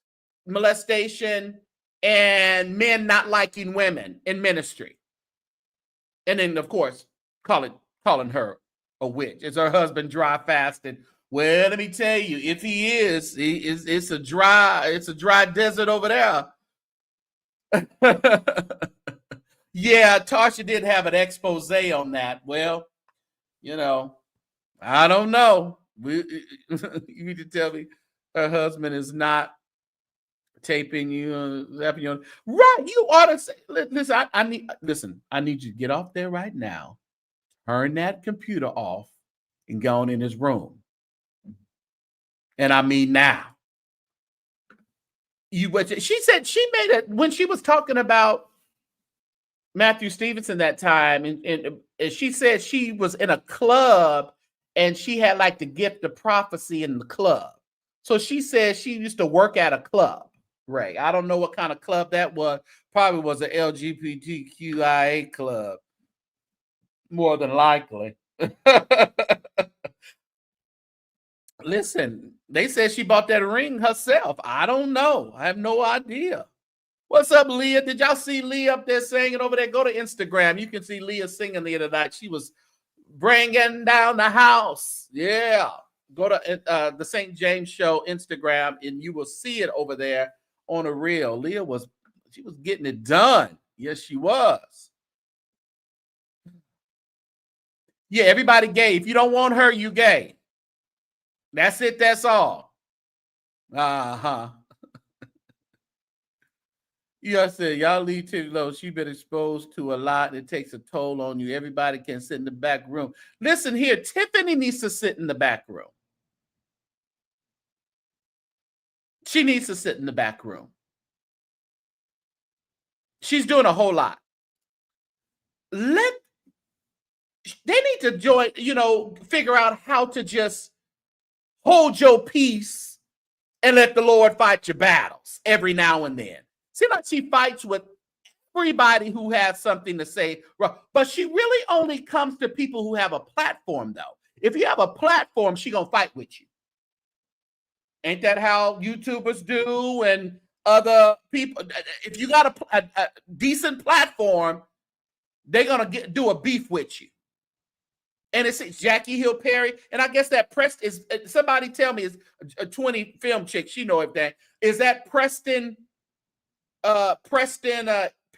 molestation, and men not liking women in ministry. And then, of course, calling her a witch. Is her husband dry fasting? Well, let me tell you, if he is, it's a dry desert over there. Yeah, Tasha did have an expose on that. Well, I don't know. You need to tell me her husband is not taping you, lapping you on. Right, you ought to say, listen, I need you to get off there right now. Turn that computer off and go on in his room. And I mean now. She said she made it when she was talking about Matthew Stevenson that time, and she said she was in a club and she had like the gift of prophecy in the club. So she said she used to work at a club. Ray, I don't know what kind of club that was. Probably was an LGBTQIA club. More than likely. Listen, they said she bought that ring herself. I don't know. I have no idea. What's up, Leah? Did y'all see Leah up there singing over there? Go to Instagram. You can see Leah singing the other night. She was bringing down the house. Yeah. Go to the St. James Show Instagram, and you will see it over there on a reel. Leah was getting it done. Yes, she was. Yeah, everybody gay. If you don't want her, you gay. That's it. That's all. Uh-huh. Yeah, I said, y'all leave Tiffany alone. She's been exposed to a lot, and it takes a toll on you. Everybody can sit in the back room. Listen here, Tiffany needs to sit in the back room. She needs to sit in the back room. She's doing a whole lot. They need to join, figure out how to just hold your peace and let the Lord fight your battles every now and then. Seems like she fights with everybody who has something to say, but she really only comes to people who have a platform, though. If you have a platform, she's going to fight with you. Ain't that how YouTubers do and other people? If you got a decent platform, they're going to do a beef with you. And it's Jackie Hill Perry. And I guess that is somebody tell me, is a 20 film chick. She know if that is that Preston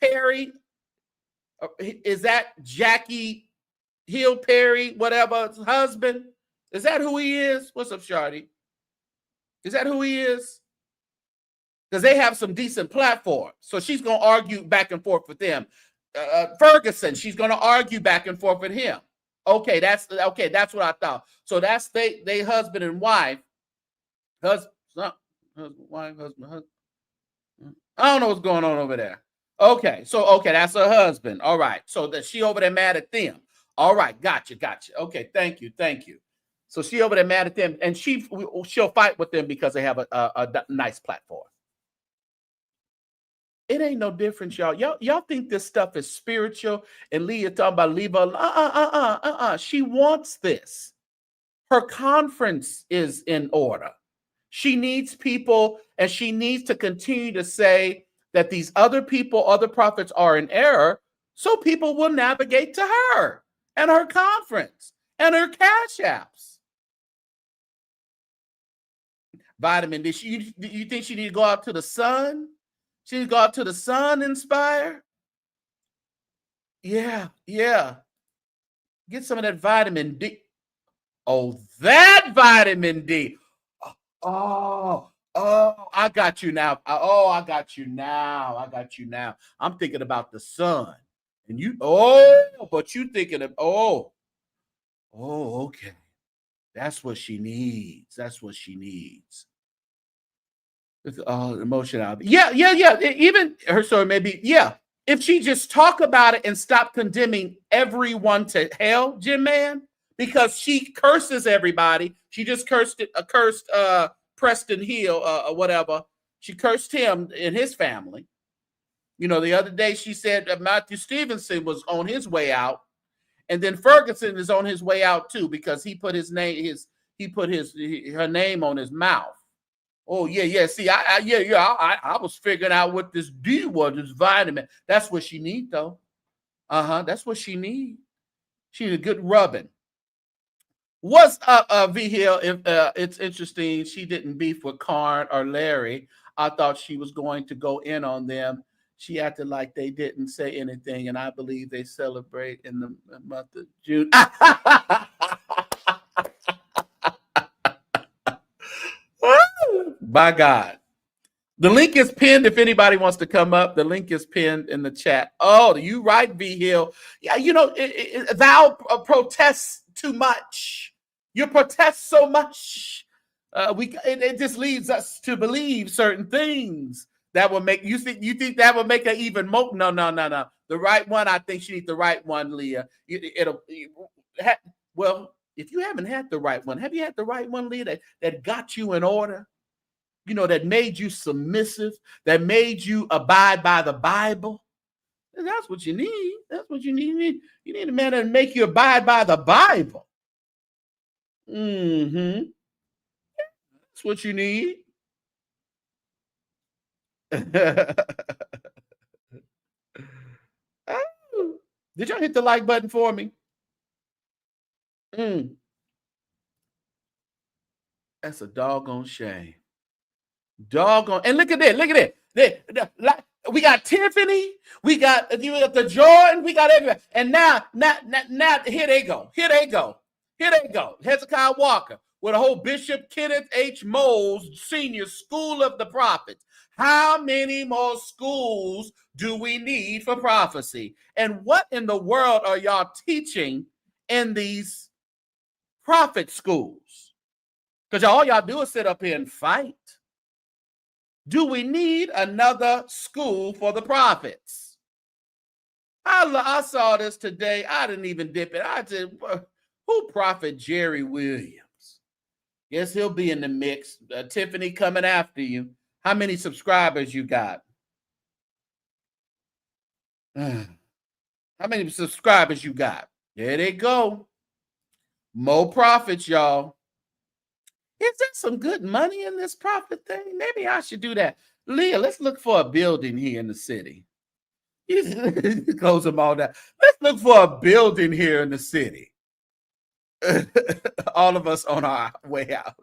Perry. Is that Jackie Hill Perry, whatever, husband? Is that who he is? What's up, Shardy? Is that who he is? Because they have some decent platforms. So she's going to argue back and forth with them. Ferguson, she's going to argue back and forth with him. Okay, that's what I thought. So that's they husband and wife. Husband, wife, husband. I don't know what's going on over there. Okay, so that's her husband. All right, so that she over there mad at them. All right, gotcha. Okay, thank you. So she over there mad at them, and she'll fight with them because they have a nice platform. It ain't no difference, y'all. Y'all think this stuff is spiritual, and Leah talking about leave her. She wants this. Her conference is in order. She needs people, and she needs to continue to say that these other people, other prophets are in error, so people will navigate to her and her conference and her cash apps. Vitamin D. You think she need to go out to the sun? She need to go out to the sun, inspire? Yeah. Get some of that vitamin D. Oh, that vitamin D. Oh, I got you now. I got you now. I'm thinking about the sun. And but you thinking of, okay. That's what she needs. Emotional. Yeah. Even her story maybe, if she just talk about it and stop condemning everyone to hell, Jim Man, because she curses everybody. She just cursed Preston Hill or whatever. She cursed him and his family. The other day she said that Matthew Stevenson was on his way out, and then Ferguson is on his way out too because he put her name on his mouth. Oh yeah. See, I was figuring out what this D was, this vitamin. That's what she need though. That's what she need. She need a good rubbing. What's up, V Hill? If it's interesting, she didn't beef with Karn or Larry. I thought she was going to go in on them. She acted like they didn't say anything, and I believe they celebrate in the month of June. By God. The link is pinned if anybody wants to come up. The link is pinned in the chat. Oh, you right, V Hill. Yeah, thou protests too much. You protest so much. It just leads us to believe certain things that will make you think that will make her even more. No. The right one, I think she needs the right one, Leah. Well, if you haven't had the right one, have you had the right one, Leah, that got you in order? That made you submissive, that made you abide by the Bible. And that's what you need. That's what you need. You need a man that make you abide by the Bible. That's what you need. Did y'all hit the like button for me? That's a doggone shame. And look at that. We got Tiffany, we got the Jordan, we got everybody. And now here they go. Hezekiah Walker with a whole Bishop Kenneth H. Moles Senior School of the Prophets. How many more schools do we need for prophecy? And what in the world are y'all teaching in these prophet schools? Because all y'all do is sit up here and fight. Do we need another school for the prophets? I saw this today. I didn't even dip it. I said, who prophet Jerry Williams? Yes, he'll be in the mix. Tiffany coming after you. How many subscribers you got? How many subscribers you got? There they go. More prophets, y'all. Is there some good money in this prophet thing? Maybe I should do that. Leah, let's look for a building here in the city. Close them all down. Let's look for a building here in the city. All of us on our way out.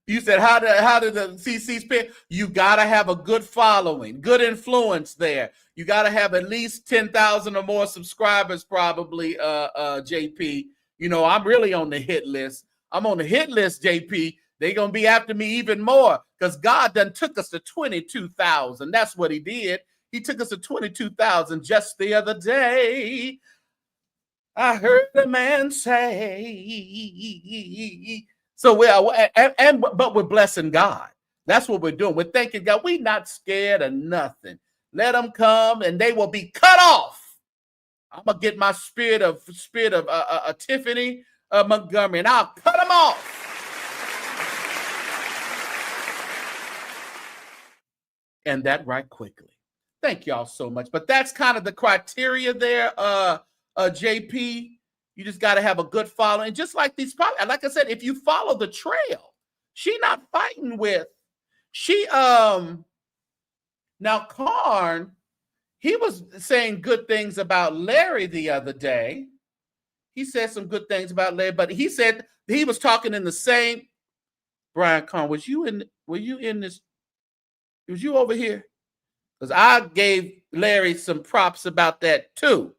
You said, how did the CCs pay? You got to have a good following, good influence there. You got to have at least 10,000 or more subscribers, probably, JP. I'm really on the hit list. I'm on the hit list, JP. They're going to be after me even more because God done took us to 22,000. That's what he did. He took us to 22,000 just the other day. I heard a man say. So but we're blessing God. That's what we're doing. We're thanking God. We're not scared of nothing. Let them come and they will be cut off. I'm gonna get my spirit of Tiffany Montgomery, and I'll cut them off. And that right quickly. Thank y'all so much. But that's kind of the criteria there, JP. You just got to have a good following. Just like these, like I said, if you follow the trail, she not fighting with. She now Karn, he was saying good things about Larry the other day. He said some good things about Larry, but he said he was talking in the same. Brian Karn, were you in this? Was you over here? Because I gave Larry some props about that too.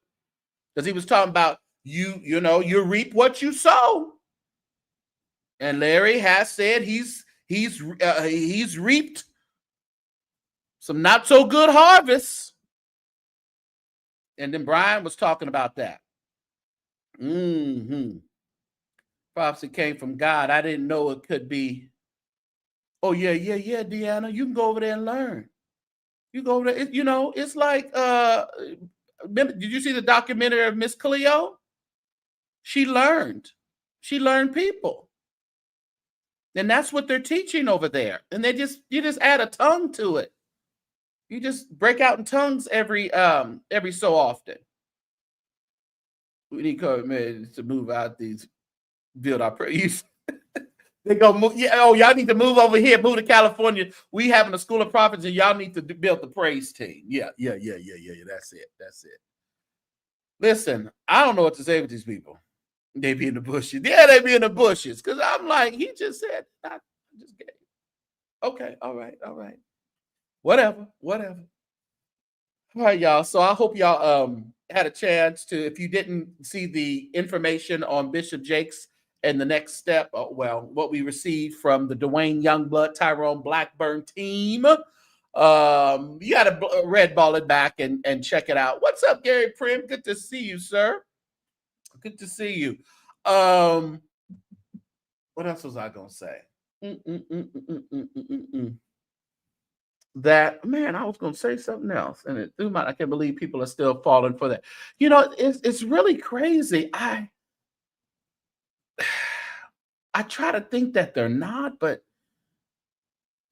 Because he was talking about you reap what you sow. And Larry has said he's reaped some not so good harvests. And then Brian was talking about that. Prophecy came from God. I didn't know it could be. Oh, yeah, Deanna. You can go over there and learn. You go over there. It's like, did you see the documentary of Miss Cleo? She learned people. And that's what they're teaching over there. And you just add a tongue to it. You just break out in tongues every so often. We need to move out these, build our praise. They go move. Yeah. Oh, y'all need to move over here. Move to California. We having a school of prophets, and y'all need to build the praise team. Yeah. That's it. Listen, I don't know what to say with these people. They be in the bushes. Yeah, they be in the bushes. Because I'm like, he just said, I just gave. Okay. All right. Whatever. All right, y'all. So I hope y'all had a chance to. If you didn't see the information on Bishop Jakes. And the next step, what we received from the Dwayne Youngblood, Tyrone Blackburn team. You got to red ball it back and check it out. What's up, Gary Prim? Good to see you, sir. Good to see you. What else was I going to say? That, man, I was going to say something else. And it threw my, I can't believe people are still falling for that. It's really crazy. I try to think that they're not, but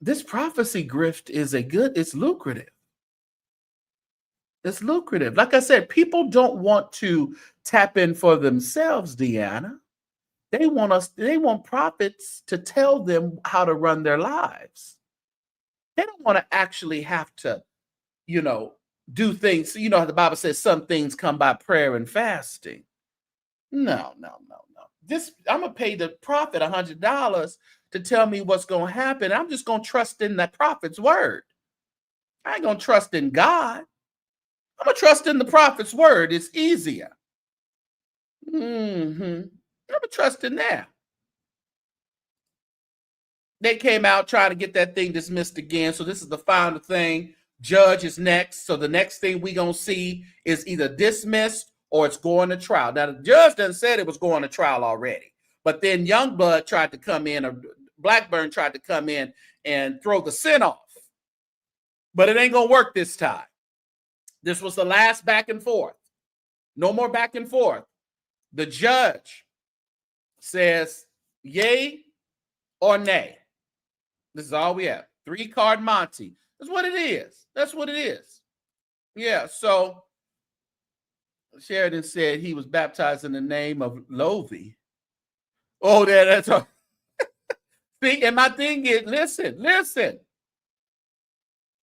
this prophecy grift it's lucrative. It's lucrative. Like I said, people don't want to tap in for themselves, Deanna. They want prophets to tell them how to run their lives. They don't want to actually have to, do things. You know how the Bible says some things come by prayer and fasting. No. I'm gonna pay the prophet $100 to tell me what's gonna happen. I'm just gonna trust in that prophet's word. I ain't gonna trust in God. I'm gonna trust in the prophet's word. It's easier. I'm gonna trust in that. They came out trying to get that thing dismissed again. So this is the final thing. Judge is next. So the next thing we gonna see is either dismissed or it's going to trial. Now, the judge done said it was going to trial already. But then Youngblood tried to come in, or Blackburn tried to come in and throw the sin off. But it ain't going to work this time. This was the last back and forth. No more back and forth. The judge says yay or nay. This is all we have. 3-card Monty. That's what it is. Yeah, so Sheridan said he was baptized in the name of Lovey. Oh, that's all. See, and my thing is, listen.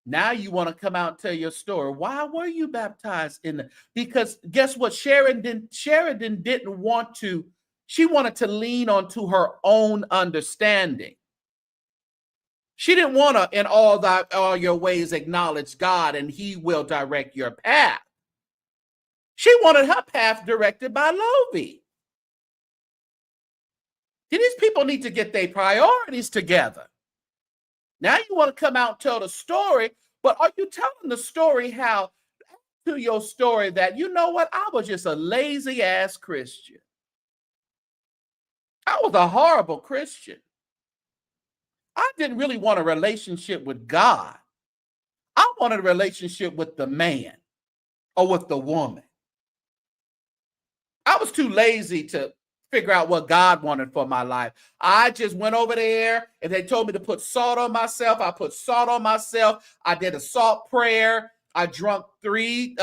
Now you want to come out and tell your story. Why were you baptized because guess what? Sheridan didn't want to. She wanted to lean onto her own understanding. She didn't want to, in all your ways, acknowledge God and he will direct your path. She wanted her path directed by Lovey. These people need to get their priorities together. Now you want to come out and tell the story, but are you telling the story how to your story that, you know what, I was just a lazy ass Christian. I was a horrible Christian. I didn't really want a relationship with God. I wanted a relationship with the man or with the woman. I was too lazy to figure out what God wanted for my life. I just went over there and they told me to put salt on myself. I put salt on myself. I did a salt prayer. I drunk three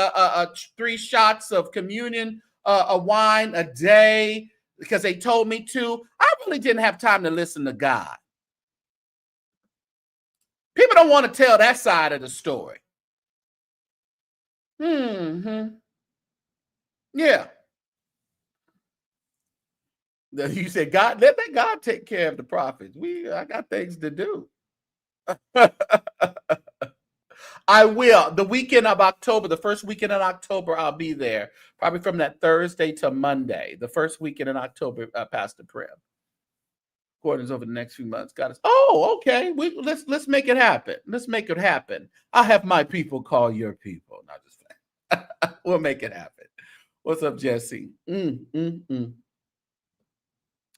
shots of communion, a wine a day because they told me to. I really didn't have time to listen to God. People don't want to tell that side of the story. Yeah. You said, God, let God take care of the prophets. I got things to do. I will. The weekend of October, the first weekend in October, I'll be there. Probably from that Thursday to Monday. The first weekend in October, Pastor Prem. Quarters over the next few months. Got us. Oh, okay. Let's make it happen. Let's make it happen. I'll have my people call your people. Not just saying. We'll make it happen. What's up, Jesse? Even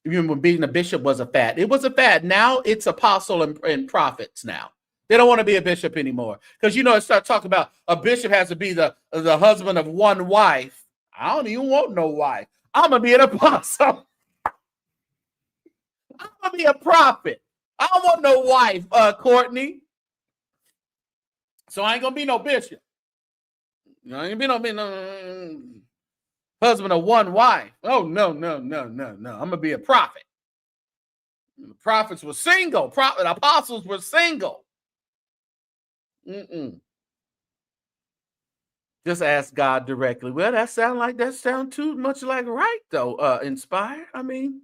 when being a bishop was a fad. It was a fad. Now it's apostle and prophets now. They don't want to be a bishop anymore. Because, it start talking about a bishop has to be the husband of one wife. I don't even want no wife. I'm going to be an apostle. I'm going to be a prophet. I don't want no wife, Courtney. So I ain't going to be no bishop. I ain't going to be no husband of one wife. Oh, no. I'm going to be a prophet. The prophets were single. Apostles were single. Just ask God directly. Well, that sound too much like right, though, Inspire. I mean,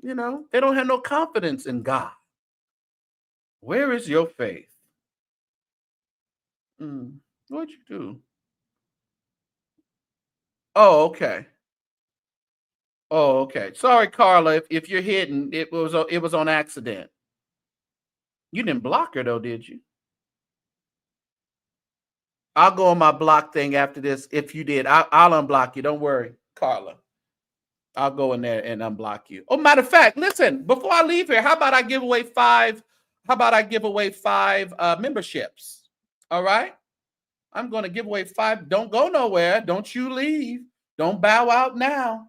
they don't have no confidence in God. Where is your faith? What'd you do? Oh, okay. Oh, okay. Sorry, Carla. If you're hidden, it was on accident. You didn't block her though, did you? I'll go on my block thing after this. If you did, I'll unblock you. Don't worry, Carla. I'll go in there and unblock you. Oh, matter of fact, listen, before I leave here, how about I give away five memberships? All right. I'm going to give away 5. Don't go nowhere. Don't you leave. Don't bow out now.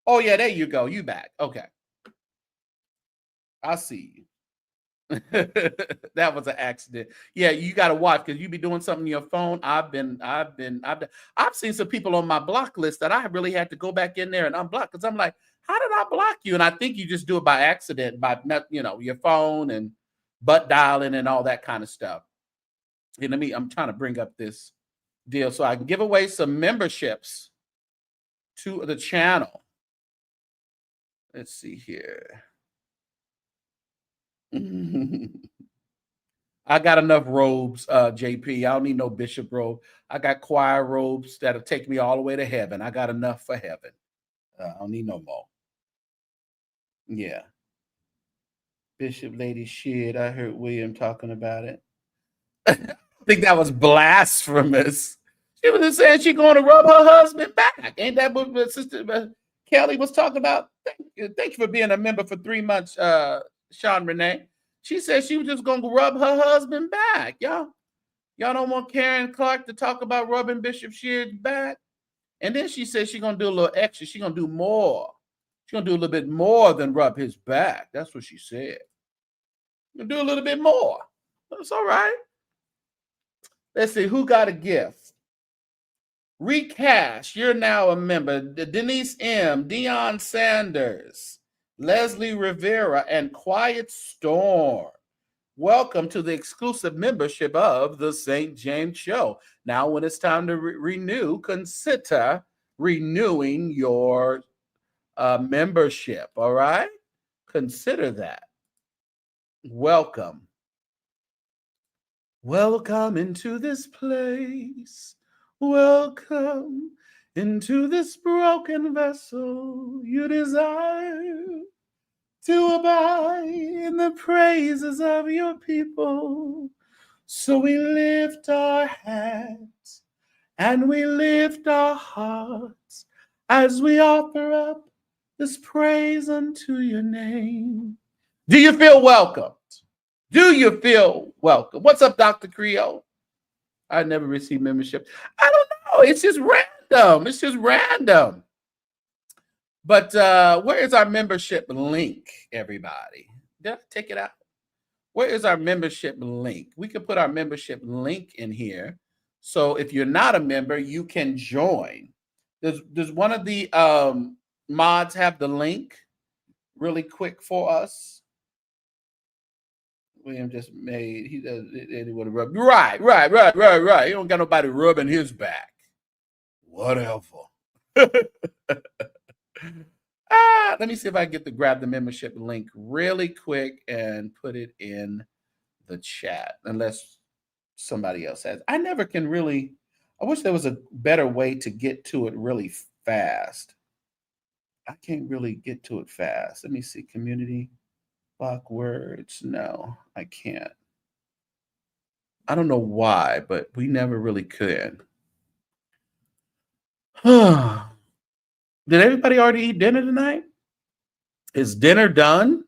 Oh, yeah, there you go. You back. Okay. I see you. That was an accident. Yeah, you got to watch because you be doing something on your phone. I've seen some people on my block list that I really had to go back in there and unblock because I'm like, how did I block you? And I think you just do it by accident, by your phone and butt dialing and all that kind of stuff. And I'm trying to bring up this deal so I can give away some memberships to the channel. Let's see here. I got enough robes, JP. I don't need no bishop robe. I got choir robes that'll take me all the way to heaven. I got enough for heaven. I don't need no more. Yeah. Bishop Lady shit. I heard William talking about it. I think that was blasphemous. She was just saying she's going to rub her husband back. Ain't that what Sister Kelly was talking about? Thank you for being a member for 3 months, Sean Renee. She said she was just going to rub her husband back. Y'all don't want Karen Clark to talk about rubbing Bishop Sheard's back? And then she said she's going to do a little extra. She's going to do more. She's going to do a little bit more than rub his back. That's what she said. You'll do a little bit more. That's all right. Let's see. Who got a gift? Recash. You're now a member. Denise M. Deion Sanders. Leslie Rivera and Quiet Storm. Welcome to the exclusive membership of the St. James Show. Now, when it's time to renew, consider renewing your membership. All right? Consider that. Welcome. Welcome into this place. Welcome Into this broken vessel you desire to abide in the praises of your people. So we lift our hands and we lift our hearts as we offer up this praise unto your name. Do you feel welcomed? Do you feel welcome? What's up, Dr. Creole? I never received membership. I don't know. It's just random. It's just random. But where is our membership link, everybody? Did I take it out? Where is our membership link? We can put our membership link in here. So if you're not a member, you can join. Does one of the mods have the link really quick for us? William just made, he does anyone to rub. Right. He don't got nobody rubbing his back. Whatever. Let me see if I can get to grab the membership link really quick and put it in the chat, unless somebody else has. I never can really, I wish there was a better way to get to it really fast. I can't really get to it fast. Let me see, community block words. No, I can't. I don't know why, but we never really could. Did everybody already eat dinner tonight? Is dinner done?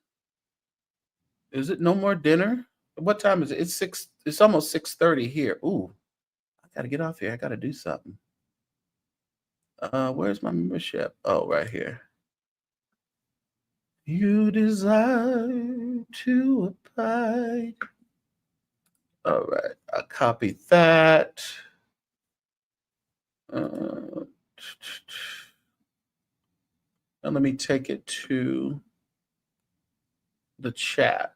Is it no more dinner? What time is it? It's 6. It's almost 6:30 here. Ooh, I gotta get off here. I gotta do something. Where's my membership? Oh, right here. You desire to abide. All right, I copied that. And let me take it to the chat.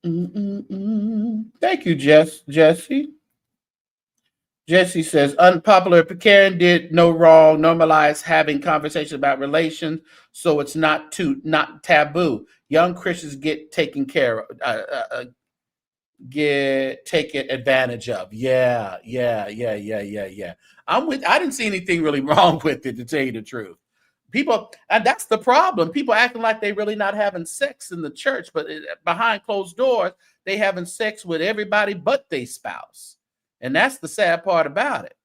Thank you, Jesse. Jesse says, unpopular. Karen did no wrong. Normalize having conversations about relations, so it's not taboo. Young Christians get taken care of, get taken advantage of. Yeah. I didn't see anything really wrong with it, to tell you the truth. People, and that's the problem. People acting like they really not having sex in the church, but behind closed doors, they having sex with everybody but their spouse. And that's the sad part about it.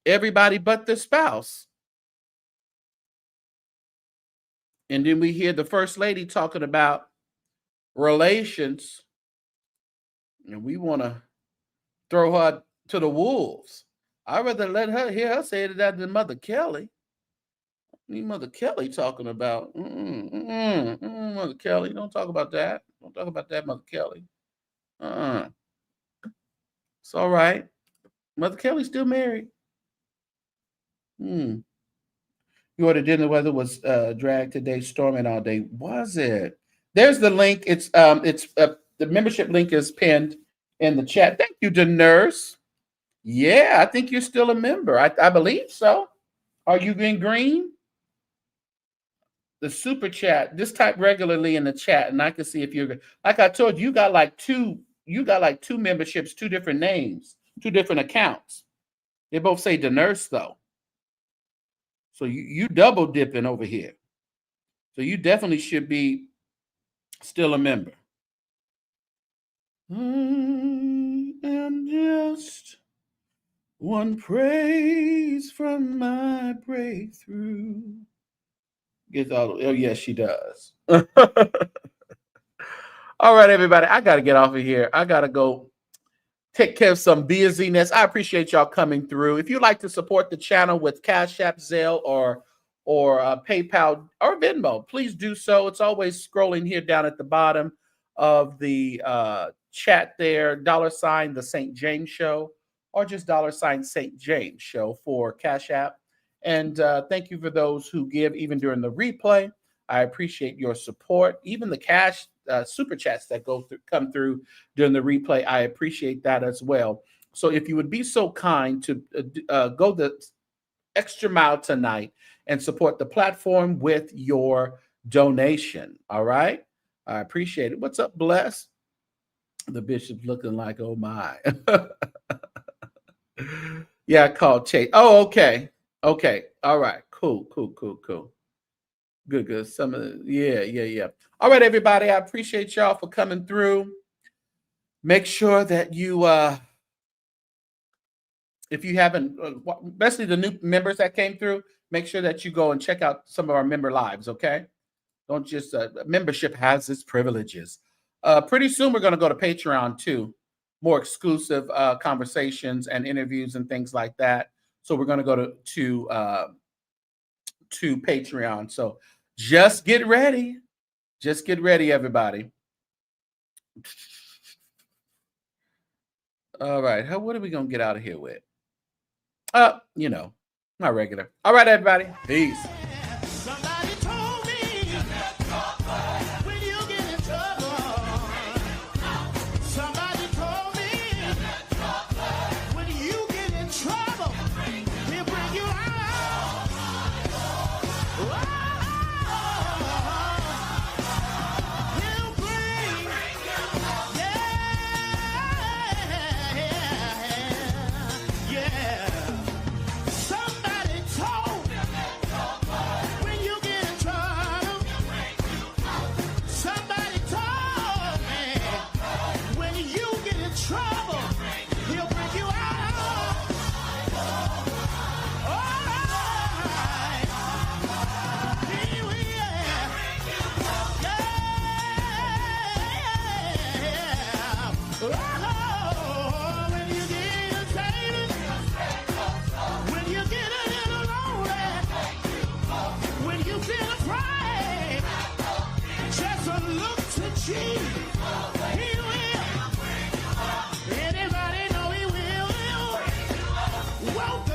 Everybody but their spouse. And then we hear the first lady talking about relations, and we want to throw her to the wolves. I'd rather let her hear her say that than Mother Kelly. Mother Kelly talking about, Mother Kelly, don't talk about that. Don't talk about that, Mother Kelly. It's all right. Mother Kelly's still married. You ordered dinner. The weather was dragged today, storming all day. Was it? There's the link. It's the membership link is pinned in the chat. Thank you, the nurse. Yeah, I think you're still a member. I believe so. Are you in green? The super chat. Just type regularly in the chat, and I can see if you're. Like I told you, you got like two memberships, 2 different names, 2 different accounts. They both say the nurse though. So you double dipping over here. So you definitely should be still a member. I am just one praise from my breakthrough. Gets all. Oh yes, she does. All right, everybody. I got to get off of here. I got to go take care of some busyness. I appreciate y'all coming through. If you'd like to support the channel with CashApp, Zelle, or PayPal or Venmo, please do so. It's always scrolling here down at the bottom of the chat there. $ the St. James Show, or just $ St. James Show for CashApp. And thank you for those who give even during the replay. I appreciate your support. Even the cash super chats that come through during the replay, I appreciate that as well. So if you would be so kind to go the extra mile tonight and support the platform with your donation. All right? I appreciate it. What's up, Bless? The bishop's looking like, oh my. Yeah, I called Chase. Oh, okay. Okay. All right. Cool. Good. Some of the, yeah. All right, everybody. I appreciate y'all for coming through. Make sure that you if you haven't, especially the new members that came through, make sure that you go and check out some of our member lives, okay? Don't just, membership has its privileges. Pretty soon we're going to go to Patreon too. More exclusive conversations and interviews and things like that. So we're going to go to Patreon. So just get ready. Just get ready, everybody. All right. What are we going to get out of here with? You know, not regular. All right, everybody. Peace. Somebody told me when you get in trouble. Somebody told me when you get in trouble, he'll bring you out. He'll bring, yeah. Somebody told me when you get in trouble. Somebody told me when you get in trouble, he'll bring you out. All right. He will. Yeah. Oh, when you get excited, when you get a little lonely, when you feel afraid, just a look to Jesus. He will. Anybody know he will? Welcome.